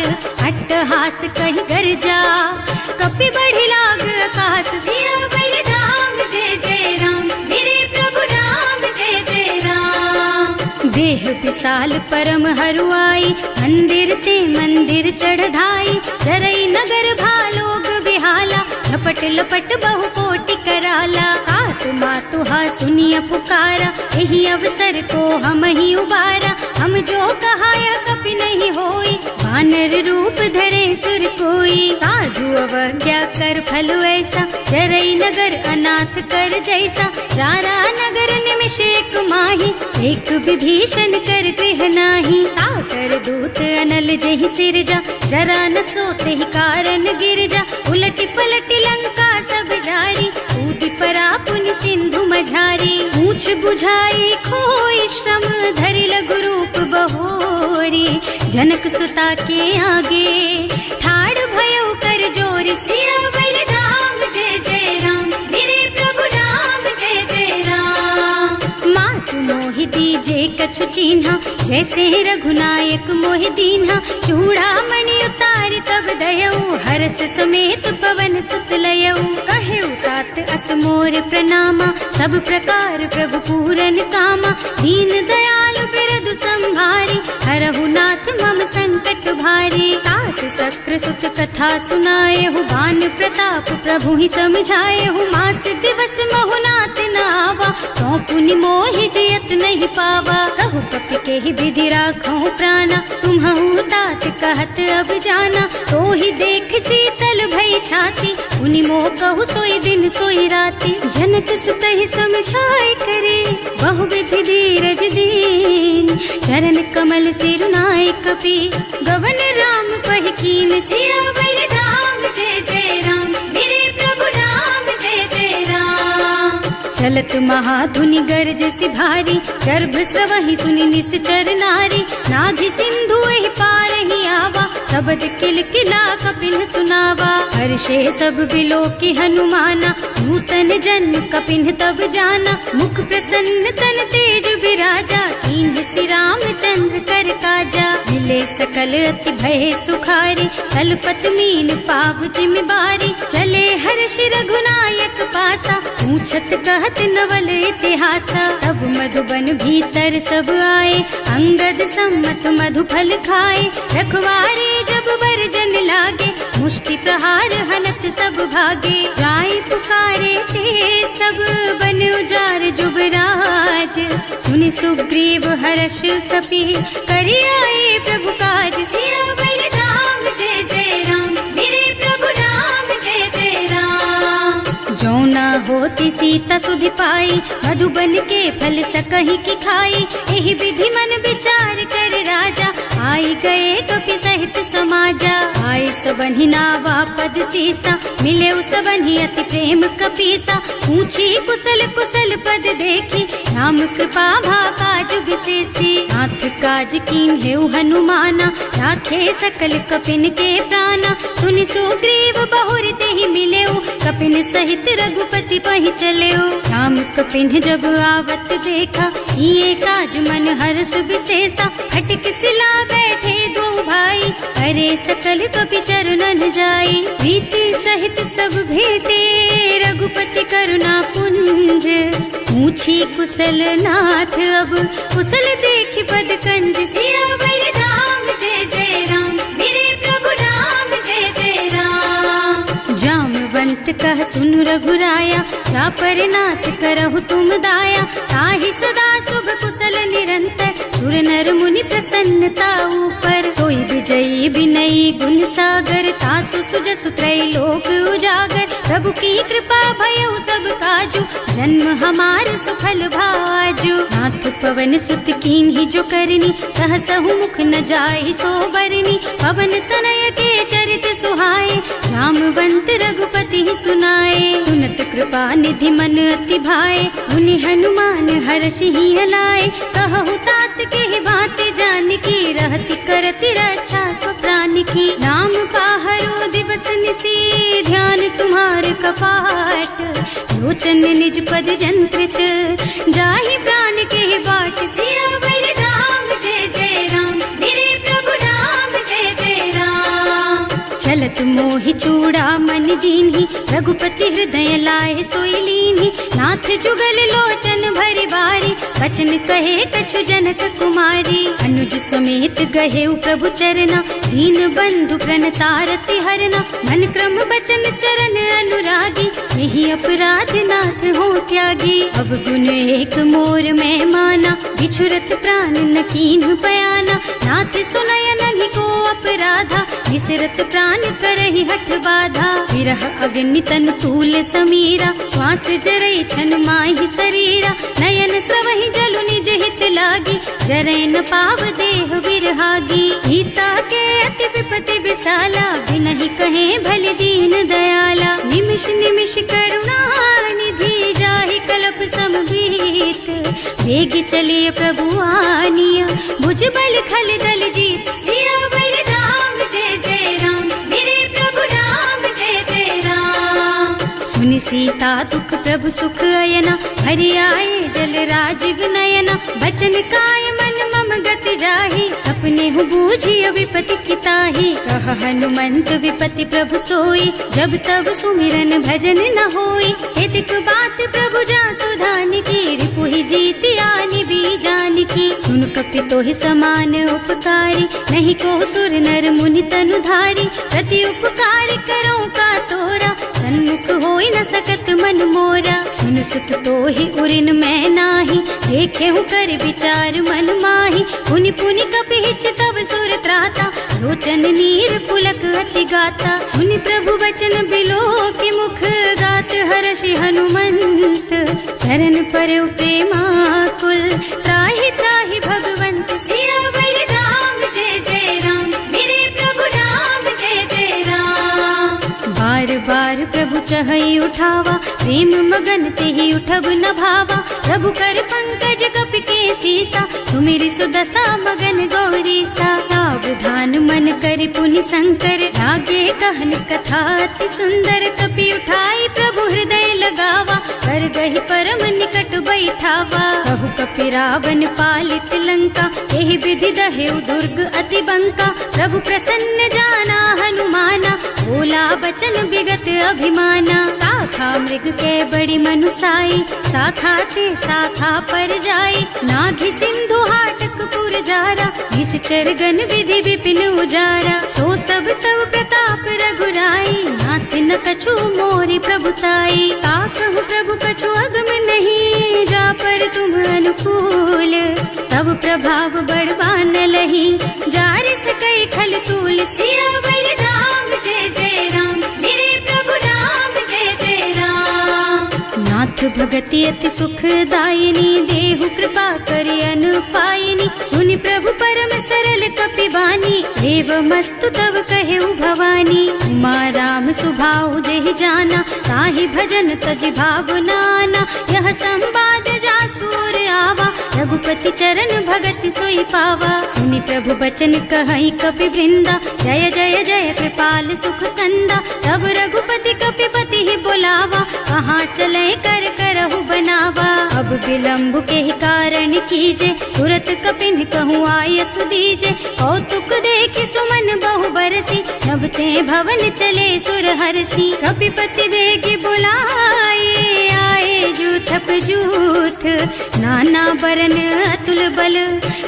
अट्टहास कहि गर्जा, कपि बढ़ि लाग आकाश। सियावर राम जय जय राम, मेरे प्रभु राम जय जय राम। देह विशाल परम हरुआई, मंदिर ते मंदिर चढ़ाई, जरई नगर भालोग बिहाला, लपट लपट बहु कोटि कराला। आत्मा तुहा सुनिय पुकारा, यही अवसर को हम ही उबारा, हम जो कहा यह कपि नहीं होई, वानर रूप धरे सुर कोई। साधु अवज्ञा कर फल ऐसा, जरई नगर अनाथ कर जैसा, जारा नगर निमिष एक माही, एक विभीषण कर गृह नाही। ताकर दूत अनल जहि सिरजा, जरा न सोते ही कारण गिरजा, उलटी पलटी लंका सब जारी, कूदि परा पुनि सिंधु मझारी। पूछ बुझाई खोई श्रम, धरि लघु रूप बहोरी, जनक सुता सीता के आगे ठाड़ भयो कर जोर सियावर राम जय जय राम मेरे प्रभु राम जय जय राम। मात मोहि दीजे कछु चिन्हा जैसे रघुनायक मोहि दीन्हा चूड़ामणि उतारि तब दयऊ हर्ष समेत पवन सुत लयऊ कहे तात अस मोर प्रणामा सब प्रकार प्रभु पूरन कामा दीन दयालु बिरदु संभारी हरहु नाथ मम संकट भारी। तात सक्र सुत कथा सुनाए हु भान प्रताप प्रभु ही समझाए हु मास दिवस महु नाथ न आवा तो पुनि मोहि जियत नहीं पावा कहु कपि के ही विधि राखो प्राणा तुम्हु तात कहत अब जाना तो ही देख शीतल भई छाती उनि मोह कहु सोई दिन सोई राती जनक सुतहि समझाए करे बहु विधि धीरज दीन चरण कमल सिरुनाए कपि गवन राम पहि कीन सियावर राम जय जय राम मेरे प्रभु राम जय जय राम। चलत महाधुनि गर्ज सि भारी गर्भ स्रवहि सुनि निश्चर नारी नाभि सिंधु एहि पार ही आवा शब्द किलकिला कपिन सुनावा हर्षे सब बिलो की हनुमाना नूतन जन्म कपिन तब जाना मुख प्रसन्न तन तेज विराजा कीन श्री रामचंद्र कर काजा मिले सकल अति भय सुखारी तलपत मीन पाव जिम बारी चले हर्ष रघुनायक पासा पूछत कहत नवल इतिहासा तब मधुबन भीतर सब आए अंगद सम्मत मधु फल खाए रखवारे जब बरजन लागे मुष्टि प्रहार हनत सब भागे जाय पुकारे ते सब बन उजार जुबराज सुनि सुग्रीव हर्ष कपि करि आए प्रभु काज सियावर राम जय जय राम मेरे प्रभु राम जय जय राम। जौना होती सीता सुधि पाई मधुबन के फल सकहि की खाई एहि विधि मन विचार कर राजा आई गए कपि सहित समाजा आए सबन्हि नावा पद सीसा मिले सबन्हि अति प्रेम कपीसा पूछी कुशल कुशल पद देखी राम कृपा भा काज विशेषी नाथ काज कीन हेउ हनुमाना राखे सकल कपिन के प्राणा सुनि सुग्रीव बहुर तेहि मिलेउ कपिन सहित रघुपति पहि चलेउ राम कपिन जब आवत देखा ये काज मन हर्ष विशेषा हटक सिला बैठे दो भाई अरे सकल कपि चरणन जाई प्रीति सहित सब भेटे रघुपति करुणा पुंज पूछी कुशल नाथ अब कुशल देखि पद कंज सियावर राम जय जय राम मेरे प्रभु राम जय जय राम। जामवंत कह सुन रघुराया चापर नाथ करहु तुम दाया ताहि सदा शुभ कुशल निरंतर सुर नर मुनि प्रसन्नता ऊपर कोई विजयी विनयी गुण सागर तासु सुजसु त्रैलोक उजागर प्रभु की कृपा भयउ सब काजू जन्म हमार सफल भाजू नाथ पवन सुत कीन ही जो करनी सहसहु मुख न जाय सो बरनी पवन तनय के चरित सुहाए जामवंत रघुपति सुनाए सुनत कृपा निधि मन अति भाए मुनि हनुमान हर्ष ही हलाए कहु तात के बात जान की रहती करती रक्षा सो प्राण की नाम पाहरो दिवस निसी ध्यान तुम्हार कपाट लोचन निज पद जंत्रित जाहि प्राण के बाट सियावर राम जय जय राम मेरे प्रभु राम जय जय राम। चलत मोहि चूड़ा मन दीन्ही रघुपति हृदय लाए सोई लीन्ही नाथ जुगल लोचन भरी बारी बचन कहे कछु जनक कुमारी अनुज समेत गहे प्रभु चरना दीन बंधु प्रणतारति हरना मन क्रम बचन चरण अनुरागी यही अपराध नाथ हो त्यागी अब गुण एक मोर में माना बिछुरत प्राण न कीन्ह बयाना नाथ सुनय नहीं को अपराधा विसरत प्राण करहि हठ बाधा विरह अग्नि तन तूल समीरा श्वास जरई छन माहि शरीरा नयन स्रवहि जलु निज हित लागी जरै न पाव देह बिरहागी सीता के अति विपति विशाला बिनहि कहे भल दीन दयाला निमिष निमिष करुणा निधि जाहि कलप समभीत वेग चलिए प्रभु आनिया भुज बल खल दल जीत सियावर सीता दुख प्रभु सुख अयना, हरि आए जल राजीव नयना। बचन काय मन मम गति जाहि, सपने हूँ बूझी विपति किताही। कह हनुमंत विपति प्रभु सोई, जब तब सुमिरन भजन न होई। हितक बात प्रभु जातु धान की, रिपुहि जीति आनि भी जान की। सुन कपि तोहि समान उपकारी, नहीं को सुर नर मुनि तनु धारी। प्रति उपकार करो का तोरा, सन्मुख होई न सकत मन मोरा। सुन सुत तोहि उरिन मैं नाही, देखे हूँ कर विचार मन माही। पुनि पुनि कपि हिच तब सुर त्राता, लोचन नीर पुलक अति गाता। सुनि प्रभु बचन बिलो की मुख, गात हर्षि हनुमंत। चरण पर प्रेमाकुल, त्राहि त्राहि भगवंत। सियावर राम जय जय राम, मेरे प्रभु राम जय जय राम। बार बार प्रभु चहई उठावा, प्रेम मगन तेहि उठब न भावा। प्रभु कर पंकज कपि के सीसा, सुमिरि सुदशा मगन गौरीसा। सावधान मन करि पुनि शंकर, लागे कहन कथा अति सुंदर। कपि उठाई प्रभु हृदय लगावा, कर गहि परम निकट बैठावा। कहु कपि रावण पालित लंका, एहि विधि दहेउ दुर्ग अति बंका। प्रभु प्रसन्न जाना हनुमाना, बोला बचन विगत अभिमाना। शाखा मृग के बड़ी मनुसाई, शाखा ते शाखा पर जाई। नाघि सिंधु हाटक पुर जारा, इस चरगन विधि विपिन उजारा। सो सब तव प्रताप रघुराई, नाथ न कछु मोरि प्रभुताई। ताकहु प्रभु कछु अगम नहीं, जा पर तुम अनुकूल। तब प्रभाव बड़बान लही, जारिस कई खल तूल। सियावर राम जय जय राम, मेरे प्रभु राम जय जय राम। नाथ भगति अति सुखदायिनी, देहु कृपा करि अनुपायिनी। सुनि प्रभु परम सरल कपि बानी, एवमस्तु तव कहेउ भवानी। उमा राम सुभाउ देहि जाना, ताहि भजन तजि भावनाना। यह संवाद जासुर आवा, रघुपति चरण भगति सोई पावा। सुनि प्रभु बचन कहई कपि वृंदा, जय जय जय कृपाल सुख कंदा। तब रघुपति कपिपति ही बोलावा, कहाँ चले कर करहु बनावा। अब विलंब के ही कारण कीजे, तुरत कपिन कहूँ आय सुदीजे। कौतुक देख सुमन बहु बरसी, नभ ते भवन चले सुर हर्षि। कपिपति बेगी बुलाए, आए जूथप जूथ। नाना बरन अतुल बल,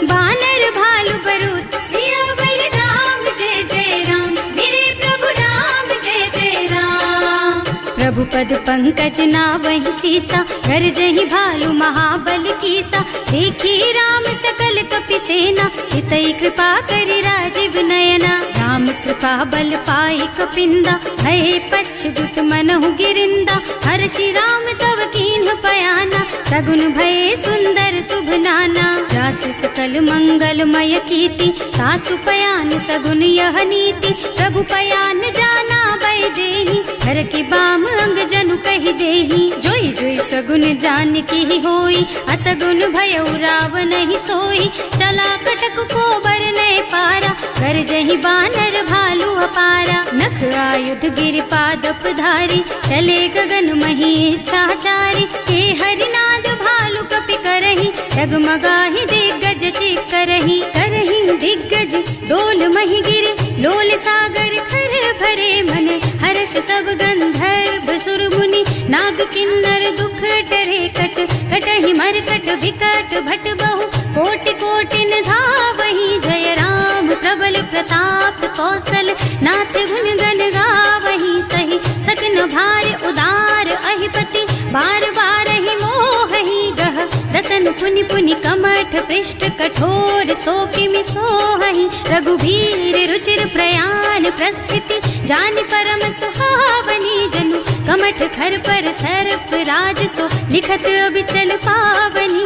बानर भालु बरूथ। सियावर राम जय जय राम, मेरे प्रभु राम जय जय राम। प्रभु पद पंकज नावहि सीसा, गरजहि भालु महाबल कीसा। देखी राम सकल कपि सेना, हितई कृपा करि राजीव नयना। राम कृपा बल पाई कपिंदा, भये पच्छ्रुत मनहु गिरिंदा। हर्षि राम तव कीन्ह पयाना, सगुन भये सुंदर शुभ नाना। जासु सकल मंगलमय कीर्ति, सासु पयान सगुन यह नीति। प्रभु पयान जाना वैदेही, हर की बाम अंग जनु कहि देही। जोई जोई सगुन जान की होई, असगुन भयउ रावण ही सोई। चला कटक को बरने पारा, कर जही बानर भालू अपारा। नख आयुध गिर पादप धारी, चले गगन मही इच्छाचारी। हे हरिनाद भालू कपि करही, डगमगाहि दिग्गज चिक करही। करही दिग्गज डोल मही गिर, लोल सागर खर भरे मन। हर्ष सब गंधर्व सुर मुनि, नाग किन्नर दुख टरे कट। कटहि मरकट विकट भट बहु, कोटि कोटि धावहि। जय राम प्रबल प्रताप कौशल, नाथ गुण गण गावहि। सही सकन भार उदार अहिपति, बार बार ही मोहि गह। रसन पुनि पुनि कमठ पृष्ठ, कठोर सो किमि सोहहि। रघुवीर रुचिर प्रयाण प्रस्थिति, जानि परम सुहावनी। जनु कमठ खर पर सर्प राज सो, लिखत अबिचल पावनी।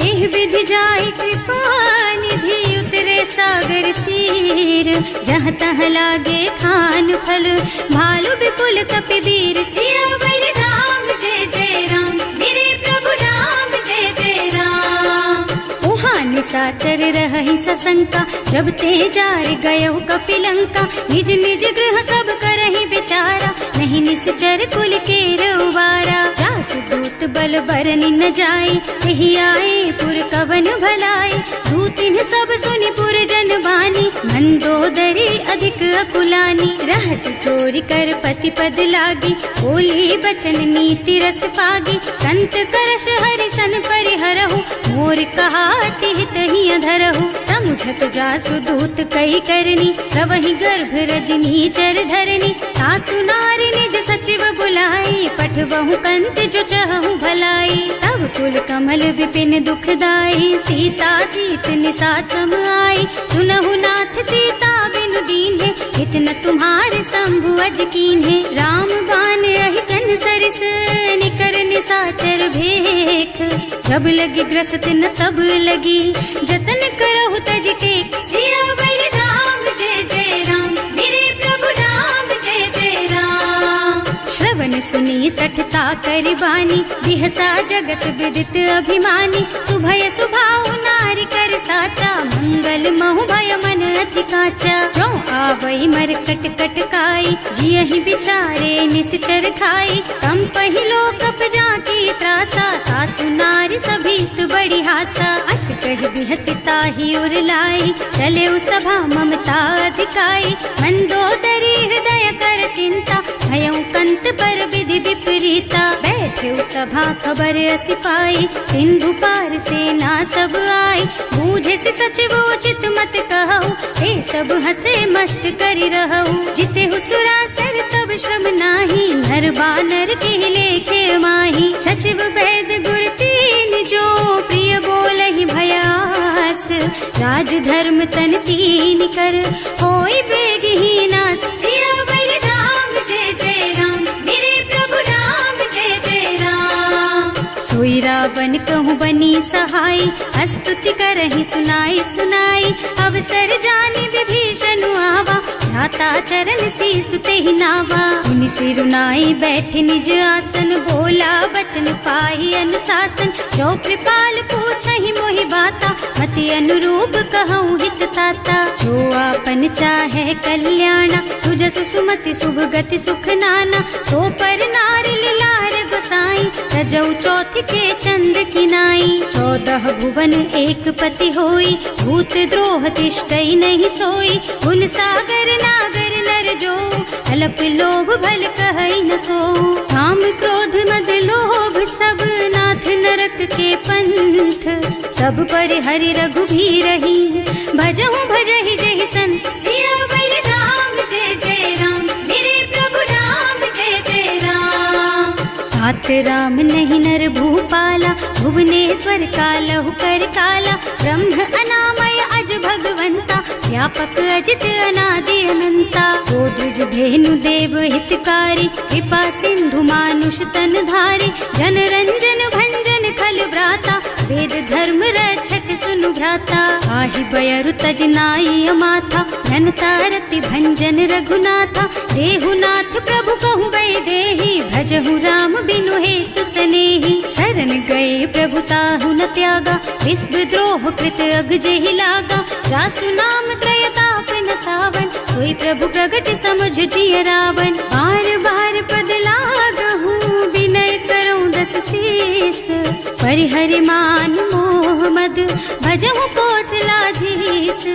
एह विधि जाहि कृपा निधि, उतरे सागर तीर। जहाँ तहाँ लागे खान फल, भालु विपुल कपि वीर। सियावर राम जय जय राम, मेरे प्रभु राम जय जय राम। उहाँ निशाचर रहहि सशंका, जब ते जार गयउ कपि लंका। निज निज गृह सब करहि विचारा, नहीं निश्चर कुल के रउवारा। बोल बरनी न जाए, यही आए पुर कवन भलाई। दू तीन सब सुनि पुर जन बानी, मंदोदरी अधिक अकुलानी। रहस्य चोरी कर पति पद लागी, बोली बचन नीति रस पागी। कंत करश हरिसन परिहरहु, मोर कहाति हित ही अधरहु। समुझत जासु दूत कही करनी, सबहि गर्भ रजनी चर धरनी। सासु नारी निज सचिव बुलाई, पठबहु कंत जो चहु भलाई। तब कुल कमल विपिन दुखदाई, सीता सीत निसा सम आई। सुनहु नाथ सीता बिनु दीन है, इतना तुम्हारे शंभु अज कीन है। राम बान अहितन सरिस, निकर निसाचर भेख। जब लगी ग्रसत न तब लगी, जतन करहु तज टेक। सियावर राम जय जय राम, मेरे प्रभु राम जय जय राम। श्रवण सुनी सठता करि बानी, बिहसा जगत विदित अभिमानी। सुभय सुभाउ नारी कर साचा, मंगल महु भय मन अति काचा। जो आवई मर कट कट काई, जियहि बिचारे निश्चर खाई। कम पहिलो कप जाकी त्रासा, सासु नारी सभीत बड़ी हासा। अस कह बिहसिता ही उर लाई, चले सभा ममता अधिकाई। मंदोदरी हृदय कर चिंता, भयउ कंत पर विधि विपरीता। बैठे सभा खबर असी पाई, सिंधु पार सेना सब आई। बूझे से सचिव उचित मत कहु, हे सब हसे मस्त करि रहु। जिते सुरासर तब श्रम नाही, नर बानर के लेखे माही। सचिव वैद गुर तीन जो, प्रिय बोलहि भयास। राज धर्म तन तीन कर, होई बेगहि नास। सियावर राम जय जय राम, मेरे प्रभु राम जय जय राम। सोई रावण कहूँ बनी सहाय, स्तुति करहि सुनाई सुनाई। अवसर जानि विभीषण आवा, भ्राता चरण शीसु तेहि नावा। मुनि सिरुनाई बैठे निज आसन, बोला बचन पाहि अनुशासन। जो कृपाल पूछहि मोहि बाता, मति अनुरूप कहूँ हित ताता। जो आपन चाहे कल्याणा, सुजसु सुमति शुभ गति सुख नाना। सो पर नारी लार गोसाई, रजौ चौथ के चंद किनाई। 14 भुवन एक पति होई, भूत द्रोह तिष्ठई नहीं सोई। गुण सागर नागर नर जो, अल्प लोभ भल कहई न को। काम क्रोध मद लोभ सब, नाथ नरक के पंथ। सब पर हरि रघुबीरहि, भजहु भजहि जहि संत। सियावर राम जय जय राम, मेरे प्रभु राम जय जय राम। तात राम नहीं नर भूपाला, भुवनेश्वर कालहु कर काला। ब्रह्म अनामय अज भगवंता, व्यापक अजित अनादि अनंता। गोद्विज धेनु देव हितकारी, कृपा सिंधु मानुष तन धारी। जन रंजन भंजन खल व्राता, वेद धर्म रक्षक सुनु भ्राता। आहि बयरु तज नाई अमाथा, घनता रति भंजन रघुनाथा। देहुनाथ प्रभु कहु गए देहि, भजहु राम बिनु हेतु सनेहि। शरण गए प्रभु ताहु न त्यागा, विश्व द्रोह कृत अग जेहि लागा। जासु नाम त्रयताप न सावन, सोई प्रभु प्रगट समझ जिय रावण। बार बार पद लागहु, विनय करऊं दस शीस। परिहरि मान मोह मद, भजहु कौशलाधीश।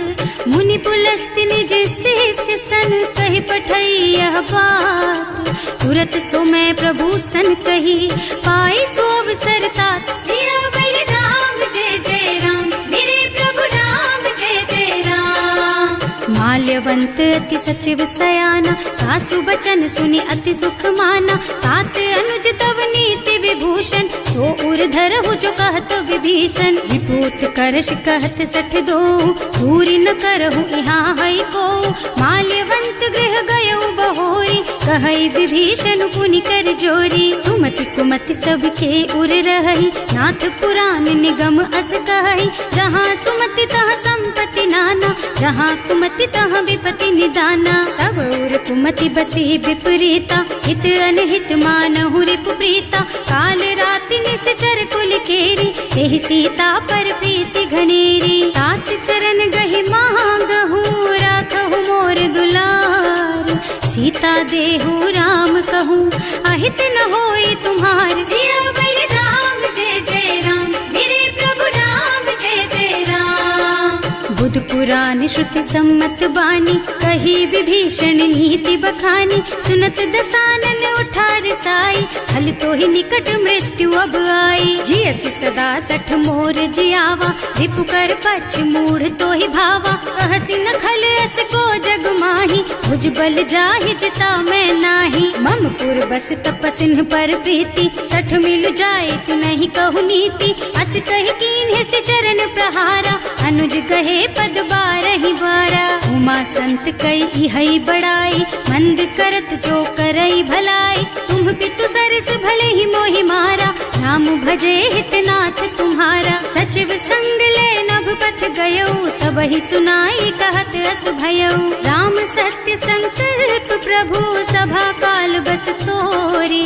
मुनि पुलस्त्य निज शिष्य सन, कहि पठई यह बात। तुरत सो मैं प्रभु सन कही, पाई सो अवसर तात। सियावर राम जय जय राम, मेरे प्रभु राम जय जय राम। माल्यवंत अति सचिव सयाना, सासु बचन सुनि अति सुख माना। तात अनुज तव नीति विभूषण, सो उर धरहु जो कहत विभीषण। विभूत करश कहत सठ दो, पूरी न करहु यहाँ है को। माल्यवंत गृह गयउ बहोरी, कहई विभीषण पुनि कर जोरी। सुमति कुमति सबके उर रही, नाथ पुराण निगम अस कहई। जहाँ सुमति तहाँ संपत्ति नाना, जहाँ कुमति तहाँ विपत्ति निदाना। तब उर कुमति बसी विपरीता, हित अनहित मानहु रिपु प्रीता। काल राति निश्चर कुल केरी, तेहि सीता पर प्रीति घनेरी। तात चरण गहि मांगहु, राखहु मोर दुलार। सीता देहु राम कहूँ, अहित न होई तुम्हार। सियावर राम पुराण श्रुति सम्मत बानी, कही विभीषण नीति बखानी। सुनत दसानन उठा रसाई, हल तो ही निकट मृत्यु अब आई। जियसि सदा सठ मोर जियावा, रिपु कर पछ मूढ़ तो ही भावा। कहसी न खल अस को जग माही, भुज बल जाहि जिता मैं नाही। मम पुर बस तपसिन पर प्रीति, सठ मिल जाए तु नहीं कहु नीति। अस कह कीन्ह से चरण प्रहारा, अनुज कहे पद बारहि बारा। उमा संत कई हई बड़ाई, मंद करत जो करई भलाई। तुम पितु सरस भले ही मोहि मारा, नाम भजे हितनाथ तुम्हारा। सचिव संग ले नभ पथ गयो, सब ही सुनाई कहत अस भयो। राम सत्य संकल्प प्रभु, सभा काल बस तोरे।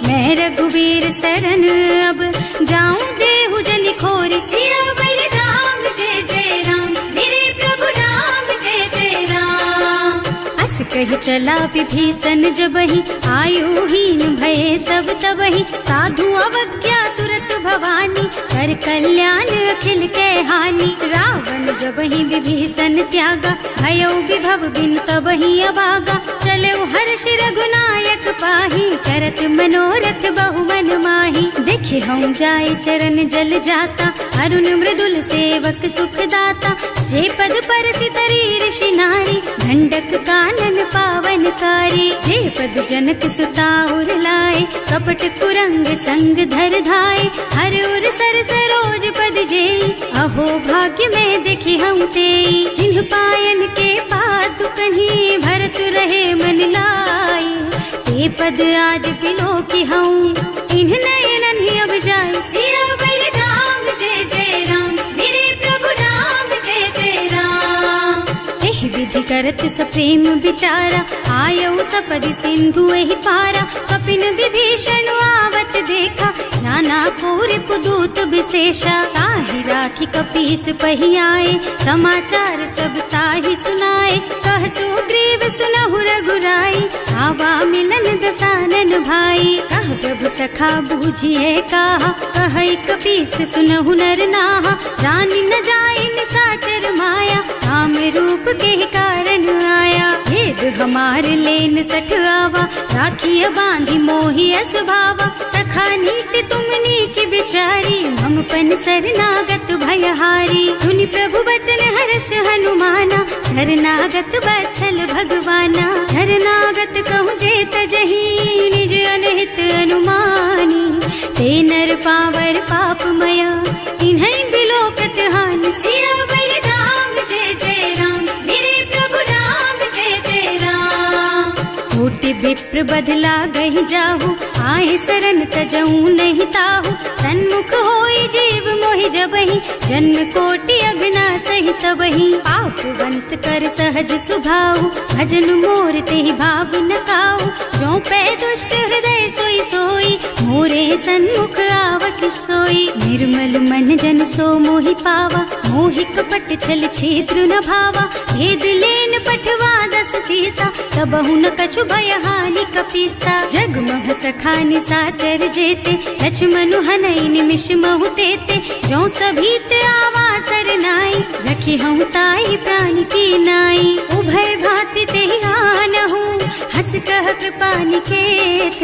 मैं रघुवीर सरन अब, जाऊं देहु जनि खोरि। सियावर राम जय जय राम, मेरे प्रभु राम जय जय राम। अस कहि चला विभीषण जबहि, आयुहीन भये सब तबहि। साधु अवज्ञा तुरत भवानी, कर कल्याण अखिल के हानि। रावण जबहि विभीषण त्यागा, भयो विभव बिनु तबहि अभागा। चलऊ हर्ष रघुनायक पाहि, करत मनोरथ बहु मन माहि। देखे हम जाय चरण जल जाता, अरुण मृदुल सेवक सुख दाता। जे पद परसि तरी ऋषि नारी, दंडक कानन पावन कारी। जे पद जनक सुता उर लाए, कपट कुरंग संग धर धाय। हर उर सर सरोज पद जेई, अहो भाग्य में देखी हम तेई। जिन्ह पायन के पादु कन्ही, भरत रहे मन लाई। ते पद आज बिलो की हूँ, इन्ह नयनन ही अब जाए। सियावर राम जय जय राम, मेरे प्रभु राम जय जय राम। एह विधि करत सप्रेम विचारा, आयऊ सपदि सिंधु एहि पारा। कपिन विभीषण आवत देखा, नाना पूर पुदूत विशेषा। ताहि राखी कपीस पहि आए, समाचार सब ताहि सुनाए। कह सुग्रीव सुनहु रघुराई, आवा मिलन दसानन भाई। कह प्रभु सखा बूझिए कहा, कहै कपीस सुनहु नर नाहा। रानी न जाए निशाचर माया, काम रूप के कारण आया। भेद हमार लेन सठ आवा, राखिय बांधी मोहि स्वभावा। सखा नीति तुमनी की बिचारी, हम पन शरणागत भयहारी। सुनि प्रभु बचन हर्ष हनुमाना, शरणागत बत्सल भगवाना। शरणागत कहूँ जे तजहि, निज अनहित अनुमानी। ते नर पावर पापमया, इन्है बिलोकत हानि। सियावर राम जय जय राम, मेरे प्रभु राम जय जय राम। कोटि विप्र बदला गहि जाहु, आए शरण तजऊ नहीं ताहु। सन्मुख होई जीव मोहि जबहि, जन्म कोटि अघना सहि तबहि। पापवंत कर सहज सुभाऊ, भजन मोर तेहि भाव न काऊ। जो पै दुष्ट हृदय सोई सोई, मोरे सन्मुख आवत सोई। निर्मल मन जन सो मोहि पावा, मोहि कपट छल छिद्र न भावा। भेद लेन पठवा दस सीसा, तबहु न कछु भय हानि कपीसा। जगमह सखा निशाचर जेते, लक्ष्मनु हनई निमिष महु तेते। जो सभीत आवा सरनाई, रखी हम ताई प्राण की नाई। उभय भांति तेहि आनहु, हस कह कृपा निकेत।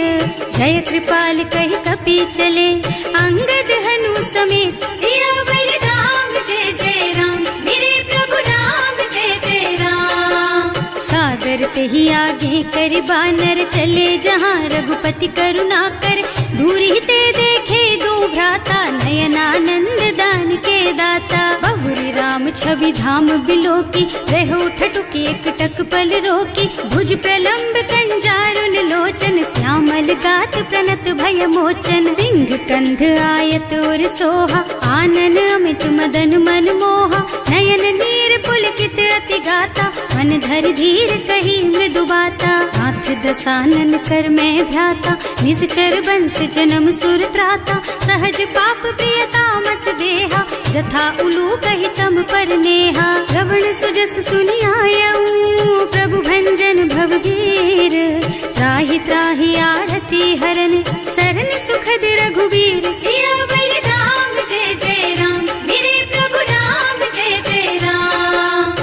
जय कृपाल कहि कपि चले, अंगद हनु समेत। सियावर राम जय जय राम, मेरे प्रभु राम जय जय राम। सादर तेहि आगे कर बानर, चले जहाँ रघुपति करुणा कर। दूरी ते देखे दो भ्राता, नयनानंद दान के दाता। बहुरी राम छवि धाम बिलोकी, रहो ठटुकी एक टक पल रोकी। भुज प्रलंब कंजारुन लोचन, श्यामल गात प्रणत भय मोचन। सिंह कंध आयत और सोहा, आनन अमित मदन मन मोहा। नयन नीर पुलकित अति गाता, मन धर धीर कही मृदु बाता। नाथ दसानन कर मैं भ्राता, निश्चर बंस जन्म सुर त्राता। सहज पाप प्रिय तामस देहा, जथा उलू कहि तम पर नेहा। श्रवण सुजस सुनि आयऊ, प्रभु भंजन भव भीर। त्राहि त्राहि आरती हरन, सरन सुखद रघुवीर। सियावर राम जय जय राम, मेरे प्रभु राम जय जय राम।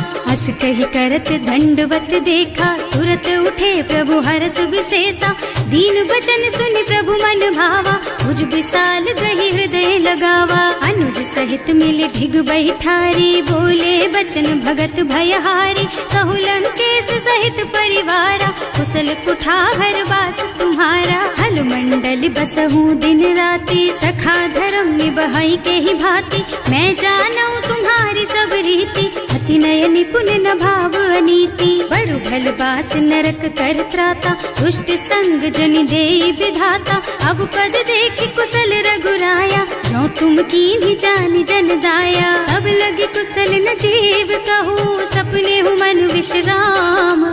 कही करत दंडवत देखा, तुरत उठे प्रभु हरस विशेषा। दीन बचन सुनि प्रभु मन भावा, मुझ विशाल गही हृदय लगावा। अनुज सहित मिले ढिग बैठारी, बोले बचन भगत भयहारी। कहु लंकेश सहित परिवारा, कुशल कुठार वास तुम्हारा। हल मंडल बसहु दिन राति, सखा धर्म निबहाई के ही भांति। मैं जानऊ तुम्हारी सब रीति, अति नय निपुण न भाव अनीति। बड़ु भल बास नरक कर त्राता, दुष्ट संग जन देई विधाता। अब पद देखि कुशल रघुराया, जो तुम कीन्ही जानि जन दाया। अब लगी कुशल न जीव कहू, सपने हूँ मन विश्राम।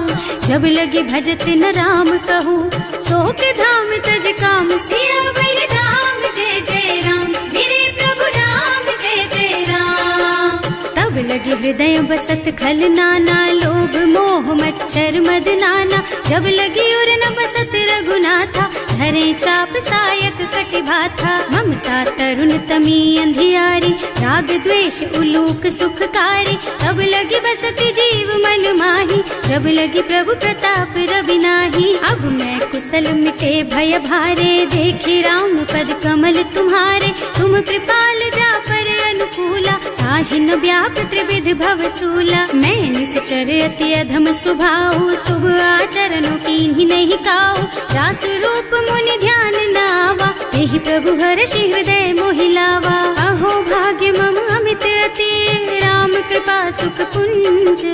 जब लगी भजत न राम कहू, सोक धाम तज काम। सियावर राम जय जय राम, मेरे प्रभु राम जय जय राम। तब लगी हृदय बसत खल नाना, लोभ मोह मच्छर मद नाना। जब लगी उर न बसत रघुनाथा, धरे चाप सायक कटिभाथा। ममता तरुण तमी अंधियारी, राग द्वेष उलूक सुखकारी। तब लगी बसती जीव मन माही, जब लगी प्रभु प्रताप रवि नाही। अब मैं कुशल मिटे भय भारे, देखी राम पद कमल तुम्हारे। तुम कृपाल जा पर अनुकूला, ताहि न व्याप त्रिविध भव सूला। मैं निश्चर अति अधम स्वभाव, शुभ आचरणों कीन्ही नहीं काऊ। रासु रूप मुनि ध्यान न आवा, यही प्रभु हर्षि हृदय मोहि लावा। अहो भाग्य मम अमित अति, राम कृपा सुख पुंज।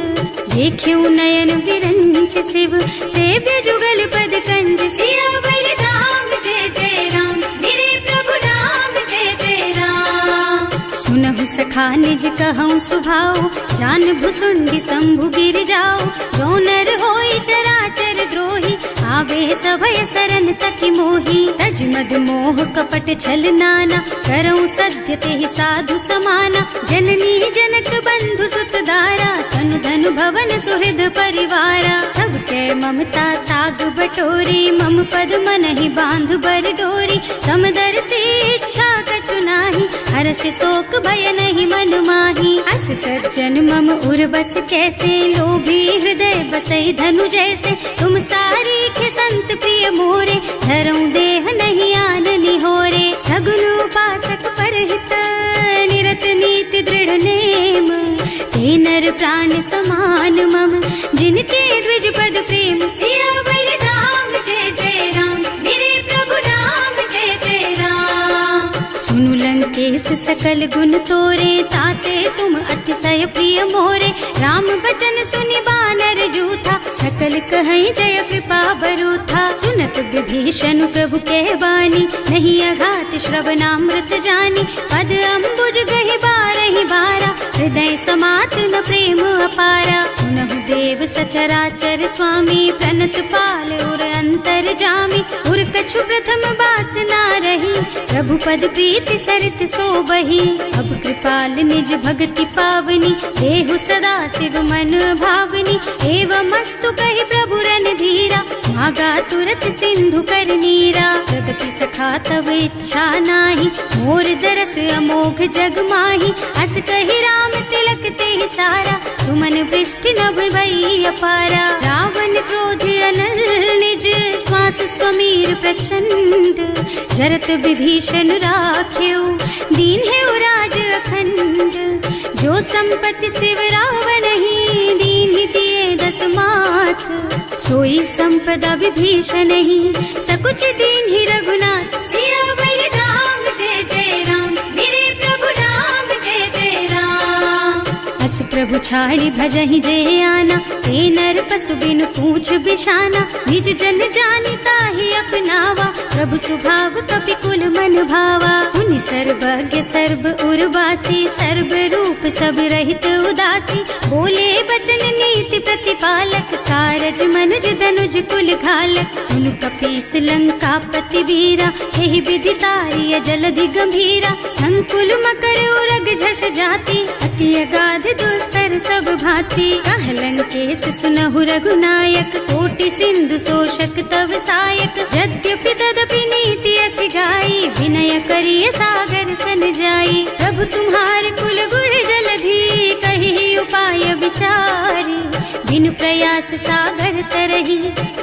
देख्यऊ नयन विरंच शिव, सेव्य जुगल पद कंज। सियावर राम जय जय राम, मेरे प्रभु राम जय जय राम। सुनहु सखा निज कहऊँ सुभाऊ, जान भुसुंडी शंभु गिर जाओ। जो नर होई चराचर द्रोही, आवे सभय सरन तकी मोही। तज मद मोह कपट छल नाना, करऊँ सत्य तेहि साधु समाना। जननी जनक बंधु सुत दारा, तनु धनु भवन सुहृद परिवारा। सब के ममता ताग बटोरी, मम पद मन ही बांध बर डोरी। समदर्शी इच्छा कछु नाही, हर्ष शोक भय नहीं मन माही। अस सज्जन मम उर बस कैसे, लोभी हृदय बसई धनु जैसे। तुम सारी के संत प्रिय मोरे, धरऊं देह नहीं आन निहोरे। सगुन उपासक परहित, निरत नीति दृढ़ नेम। ते नर प्राण समान मम, जिनके द्विज पद प्रेम। सियावर राम जय जय राम, मेरे प्रभु राम जय जय राम। सुनु लंकेश सकल गुण तोरे, ताते तुम अतिशय प्रिय मोरे। राम बचन सुनि बानर जूथा, सकल कहई जय कृपा बरूथा। सुनत विभीषण प्रभु के बानी, नहीं अघात श्रवणामृत जानी। पद अम्बुज गहि बारहि बारा, हृदय समात न प्रेम अपारा। सुनहु देव सचराचर स्वामी, प्रणत पाल उर अंतर जामी। उर कछु प्रथम बास ना रही, प्रभु पद प्रीति सरित सो बही। अब कृपाल निज भगति पावनी, देहु सदा शिव मन भावनी। एवं मस्तु कहि प्रभु रन धीरा, मागा तुरत सिंधु कर नीरा। जगति सखा तब इच्छा नाही, मोर दरस अमोघ जग माही। अस कहि राम तिलक तेहि सारा, सुमन वृष्टि नभ भई अपारा। रावण क्रोध अनल निज, श्वास स्वमीर प्रचंड। जरत विभीषण राख्यो, दीन है राज अखंड। जो संपत्ति शिव रावण ही, दीन दिए दस माथ। सोई संपदा विभीषण ही, सकुच दीन ही रघुनाथ। सियावर राम जय जय राम, मेरे प्रभु राम जय जय राम। अस प्रभु छाड़ी भजहि जय आना, ते नर पशु बिनु पूछ बिशाना। निज जन जानि ताहि अपनावा, प्रभु स्वभाव कपि कुल मन भावा। उनि सर्वज्ञ सर्व उर्वासी, सर्व रूप सब रहित उदासी। बोले बचन नीति प्रतिपालक, कारज मनुज धनुज कुल घालक। सुनु कपीस लंका पति वीरा, यही विधि तारिय जलधि गंभीरा। संकुल मकर उरग झष जाति, अति अगाध दुस्तर सब भांति। कह लंकेश सुनहु रघुनायक, कोटि सिंधु शोषक तव सायक। यद्यपि तदपि नीति असि गाई, विनय करिय सागर सन जाई। प्रभु तुम्हार कुल गुण जलधि, कहि उपाय विचारी। व्यास सागर तरही,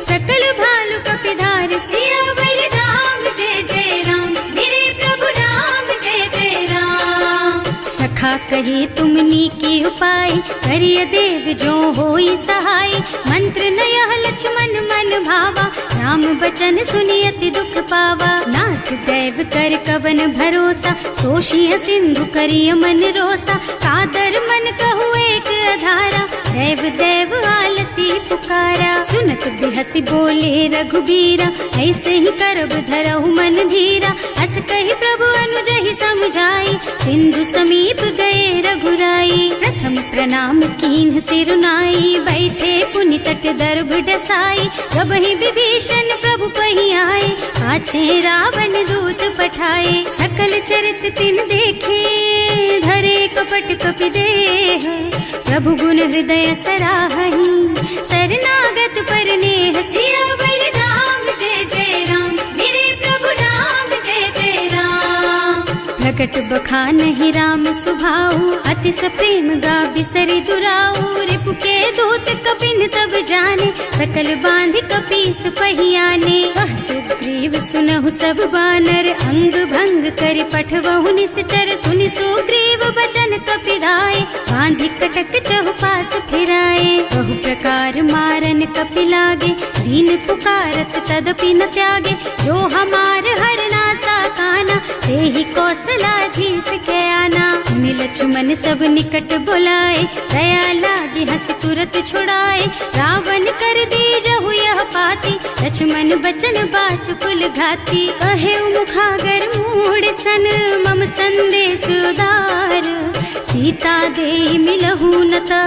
सकल भालु कपिधार सियावर राम जय जय राम, मेरे प्रभु राम जय जय राम। सखा कहे तुमनी की उपाय, करिय देव जो होई सहाय, मंत्र नयह लक्ष्मण मन भावा, राम बचन सुनि अति दुख पावा। नाथ दैव कर कवन भरोसा, तोषिय सिंधु करिय मन रोसा, कादर मन कहु एक अधारा, देव देव आलसी पुकारा। सुनत बिहसी बोले रघुबीरा, ऐसे ही करब धरहु मन धीरा, अस कहि प्रभु अनुजहि समझाई, सिंधु समीप गए रघुराई। प्रथम प्रणाम कीन्ह सिर नाई, बैठे पुनि तट दर्भ डसाई, कबहि विभीषण प्रभु पहि आए, पाछे रावण दूत पठाए। सकल चरित तिन देखे, धरे कपट कपि देह, प्रभु गुण हृदय सराहहि, शरणागत पर नेह। सियावर राम जय जय राम, मेरे प्रभु राम जय जय राम। प्रकट बखानहि राम सुभाऊ, अति सप्रेम गा बिसरि दुराऊ, रिपु के दूत कपिन तब जाने, सकल बांध कपीस पहियाने। वह सुग्रीव सुनहु सब बानर, अंग भंग करि पठवहु निश्चर, सुनि सुग्रीव बचन कपिधाय, बांधि कटक चहुपास फिराए। बहु प्रकार मारन कपि लागे, दीन पुकारत तदपि न त्यागे, जो हमार हरना साकाना, तेहि कौशलाधीश के आना। मुनि लक्ष्मण सब निकट बुलाए, दया लागी हंस तुरत छुड़ाए, रावण कर दीजहु यह पाती, लक्ष्मण बचन बाचु कुल घाती। कहे मुखागर मूढ़ सन, मम संदेश उदार, सीता दे मिलहु नता,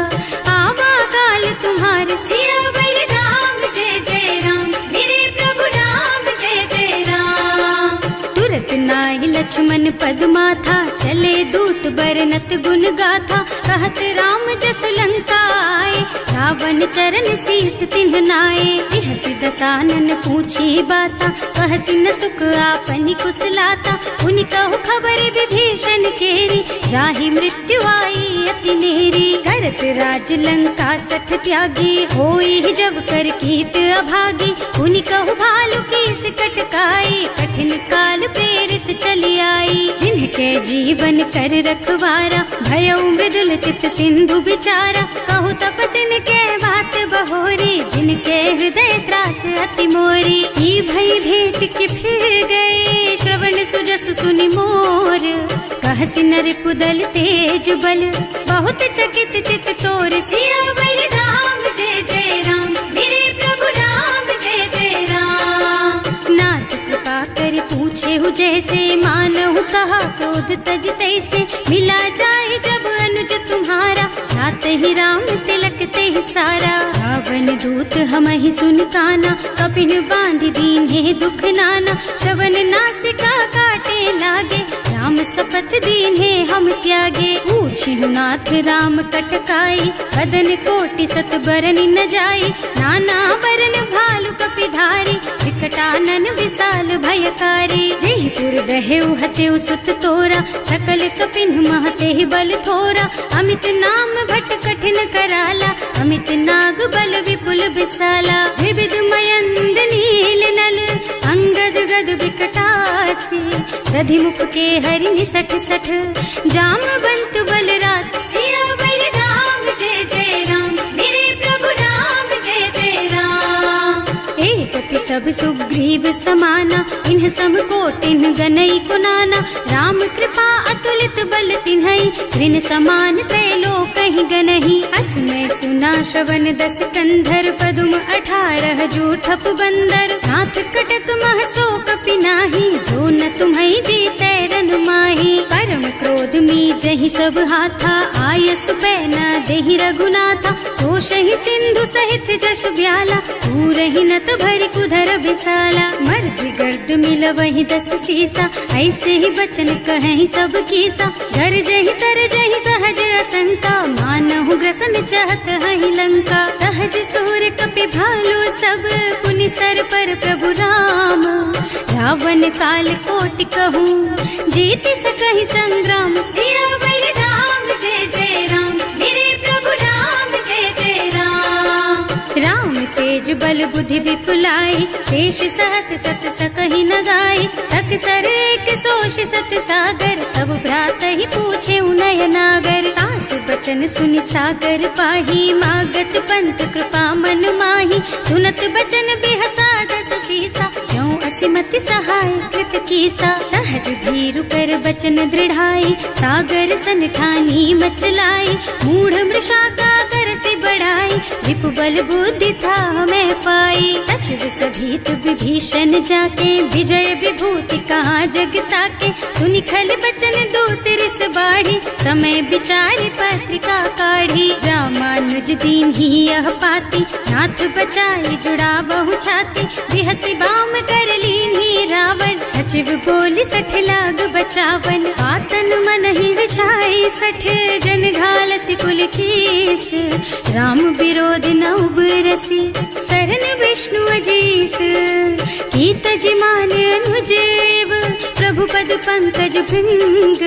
आवा काल तुम्हार। सियावर राम जय जय राम, मेरे प्रभु राम जय जय राम। तुरत नाहि लक्ष्मण पद माथा, चले दूत बरनत गुण गाथा, कहत राम जस लंका आए, रावण चरण शीस तिन्ह नाए। बिहसि दसानन पूछी बाता, कहसि न सुख आपनि कुशलाता, उनि कहु खबर विभीषण केरी, जाहि मृत्यु आई अति नेरी। करत राज लंका सठ त्यागी, होई जब कर कीट अभागी, उनि कहु भालु कीस कटकाई, कठिन काल प्रेरित चली आई। जिनके जीवन कर रखवारा, भयउ मृदुल चित सिंधु बिचारा, कहु तपसिन के बात बहोरी, जिनके हृदय त्रास अति मोरी। ई भई भेंट के फिर गए, श्रवण सुजस सुनि मोर, कहसि नर पुदल तेज बल, बहुत चकित चित तोर। सियावर राम जय जय राम, मेरे प्रभु राम जय जय राम। नाथ कृपा कर पूछे हु जैसे, मानहु कहा क्रोध तज तैसे, मिला जाए जब अनुज तुम्हारा, जात ही राम तिलक ते सारा। रावण दूत हमहि सुन काना, कपिन बांधि दीन्हे दुख नाना, श्रवण नासिका काटे लागे, राम शपथ दीन्हे हम त्यागे। पूछिहु नाथ राम कटकाई, बदन कोटि सत बरनि न जाई, नाना बरन भालु कपिधारी, विकटानन विशाल भयकारी। जेहि पुर दहेउ हतेउ सुत तोरा, सकल कपिन महते बल थोरा, अमित नाम भट कठिन कराला, अमित नाग बल विपुल विशाला। विविध मयंद नील नल, अंगद गद विकटासी, दधिमुख के हरि निसठ सठ, जामवंत बलराज। सियावर राम जय जय राम, मेरे प्रभु राम जय जय राम। एक सब सुग्रीव समाना, इन्ह सम कोटिन गनई कुनाना, राम कृपा अतुलित बल तिन्हई, ऋण समान त्रैलोकहि गनहि। असमय सुना श्रवण दस कंधर, पदुम 18 जूठप बंदर, नाथ कटक मह सो कपि नाही, जो न तुम्हई जीतै रन माही। परम क्रोध मी जहि सब हाथा, आयस पैना देहि रघुनाथा, सोषहि सिंधु सहित जश ब्याला, पूरहि नत भरि कुधर विशाला। मर्द गर्द मिलवहि 10 सीसा, ऐसे ही बचन कहीं सब कीसा, गरजहि तरजहि सहज असंका, मानहु ग्रसन चाहत हहि लंका। सहज सूर कपि भालु सब, पुनि सर पर प्रभु राम, रावण काल कोटि कहूँ, जीत सकहि संग्राम। सियावर राम जय जय राम, मेरे प्रभु राम जय जय राम। बल बुद्धि विपुलाई, शेष सहस सत सकहि न गाई, सक सर एक सोष सत सागर, तब भ्रात ही पूछे उनय नागर। तास बचन सुनि सागर पाही, मागत पंत कृपा मन माही, सुनत बचन बिहसा दस सीसा, ज्यों असिमति सहाय कृत कीसा। सहज धीरु कर बचन दृढ़ाई, सागर सन ठानी मचलाई, मूढ़ मृषा का कर से बढ़ाई, विपु बल बुद्धि था मैं पाई। सचिव सभीत विभीषण जाके, विजय विभूति कहाँ जग ताके, सुनि खल बचन दूत रिस बाढ़ी, समय विचारि पत्रिका काढ़ी। रामानुज दीन ही यह पाती, नाथ बचाई जुड़ा बहु छाती, बिहसी बाम कर लीन ही रावण, सचिव बोली सठ लाग बचावन। आतन मन ही रिझाई सठ, जन घालसी कुल कीस, राम विरोध न उबरसी, शरण विष्णु अजीस। की तज मान अनुजेव, प्रभु पद पंकज भृंग,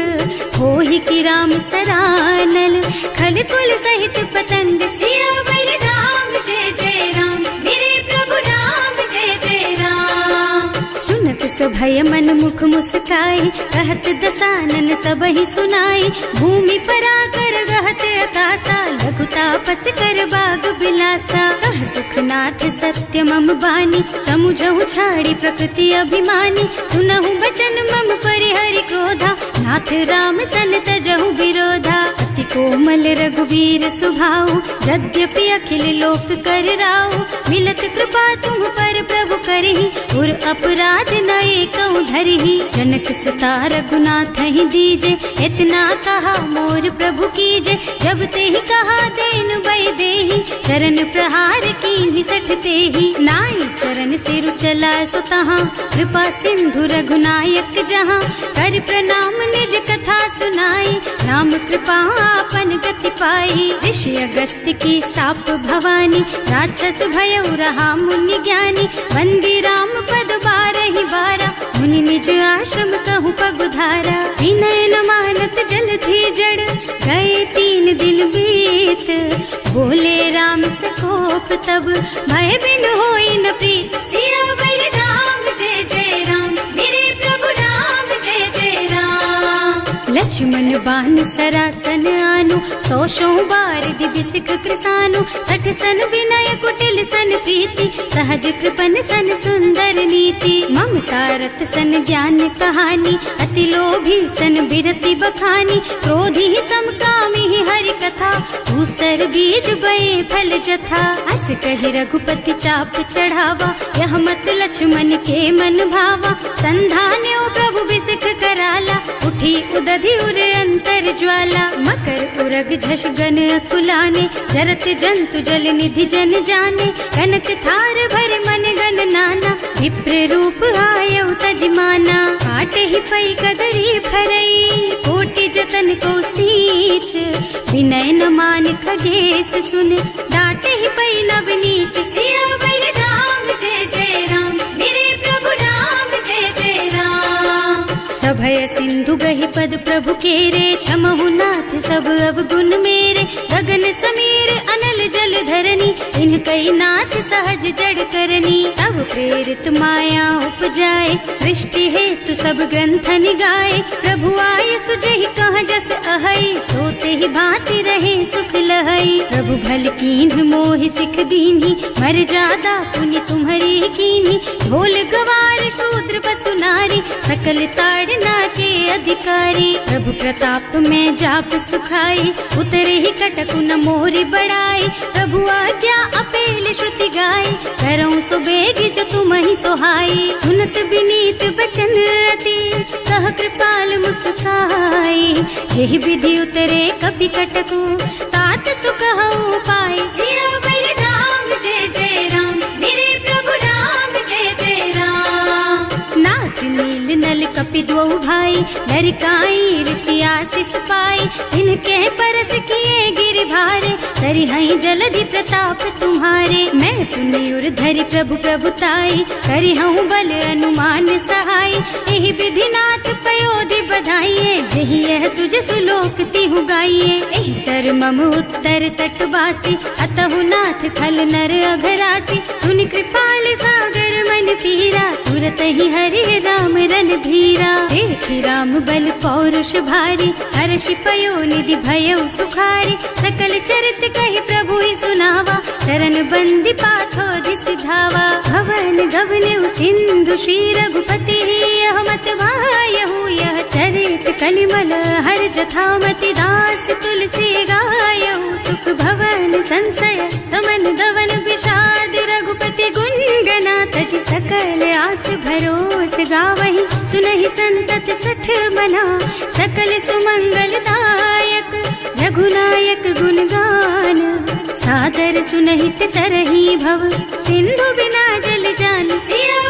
होहि की राम सरानल, खल कुल सहित पतंग। सियावर राम जय जय राम, मेरे प्रभु राम जय जय राम। सुनत सभय मन मुख मुस्काई, कहत दसानन सबहि सुनाई, भूमि पराकर गहत अकासा, लघु तापस कर बाग बिलासा। कह सुखनाथ सत्य मम बानी, समुझहु छाड़ी प्रकृति अभिमानी, सुनहु बचन मम परिहरि क्रोधा, नाथ राम सन तजहु विरोधा। अति कोमल रघुवीर सुभाऊ, यद्यपि अखिल लोक कर राऊ, मिलत कृपा तुम पर प्रभु करहि, उर अपराध न एकौ धरहि। जनक सुता रघुनाथ ही दीजे, इतना कहा मोर प्रभु कीजे, जब ते ही कहा देन बई देहि, चरण प्रहार कीन्हि सठ तेहि। नाई चरण सिरु चला सुतहाँ, कृपा सिंधु रघुनायक जहाँ, कर प्रणाम निज कथा सुनाई, राम कृपा आपन गति पाई। ऋषि अगस्त्य की साप भवानी, राक्षस भयउ रहा मुनि ज्ञानी, वंदी राम पद बारहि बारा, मुनि निज आश्रम कहूँ पगुधारा। विनय न मानत जल थी जड़, गए 3 दिन बीत, बोले राम से कोप तब, भय बिन होई न प्रीत। सियावर राम जय जय राम, मेरे प्रभु राम जय जय राम। लक्ष्मण बान सरासन आनु, 100 बार दिव्य सिख कृसानु, 60 सन विनय कुटिल सन प्रीति, सहज कृपन सन सुंदर नीति। ममता रत सन ज्ञान कहानी, अति लोभी सन बिरति बखानी, क्रोधी समकामी हरि कथा, दूसर बीज बये फल जथा। अस कहि रघुपति चाप चढ़ावा, यह मत लक्ष्मण के मन भावा, संधान्यो प्रभु बिसिख कराला, उठी उदधि उर अंतर ज्वाला। मकर उरग झष गन अकुलाने, जरत जंतु जल निधि जन जाने, कनक थार भर मन गन नाना, विप्र रूप आयौ तजमाना। काटे ही पई कदरी फरई, कोटि जतन को सींच, विनय न मान खगेश सुन, डांटे ही पई नव नीच। सियावर राम जय जय राम, मेरे प्रभु राम जय जय राम। सभय सिंधु गहि पद प्रभु केरे, क्षमहु नाथ सब अवगुण मेरे, गगन समीर अनल जल धरनी, इनकई नाथ सहज जड़ करनी। तब प्रेरित माया उपजाए, सृष्टि हेतु सब ग्रंथ निगाए, प्रभु आय सुजहि कह जस अहै, सोते ही भांति रहे सुख लहै। प्रभु भल कीन्ह मोहि सिख दीन्ही, मर जादा पुनि तुम्हरी कीन्ही, ढोल गवार शूद्र पशु नारी, सकल ताड़ना के अधिकारी। प्रभु प्रताप में जाप सुखाई, उतरे ही कटकु न मोरी बड़ाई, प्रभु आज्ञा अपेल श्रुति गाय, करऊं सुबेग जो तुम ही सोहाई। सुनत विनीत बचन अति, कह कृपाल मुस्काई, यही विधि उतरे कपि कटकु, तात सुख हऊ पाई। सियावर राम जय जय राम, मेरे प्रभु राम जय जय राम। नाथ नील नल कपि द्वौ भाई, लरिकाई ऋषि आशीष पाई, इनके परस किए गिर भारे, तरि हई जलधि प्रताप तुम्हारे। मैं पुण्य धरि प्रभु प्रभुताई, करि हूँ बल अनुमान सहाय, यही विधि नाथ पयोधि बधाइए, जही यह सहसु जसु लोक तिहु गाइए, एहि सर मम उत्तर तटवासी, अतहु नाथ खल नर अघरासी। सुनि कृपाल सागर मन पीरा, तुरत ही हरि राम रन धीरा। देखि राम बल पौरुष भारी, हर्षि पयो निधि भयउ सुखारी। सकल चरित कहि प्रभु ही सुनावा, चरण बंदी पाथो दिस धावा। भवन गवनेउ सिंधु श्री रघुपति, यह मत वायहु यह चरित कलिमल हर जथामति। दास तुलसी गायहु, सुख भवन संशय समन दवन विषाद। रघुपति गुण गना तज सकल आस भरोस गावहि, सुनहि संतत सठ मना सकल सुमंगल दायक। रघुनायक गुण गान सादर सुनहित तरहि भव, सिंधु बिना जल जान सिया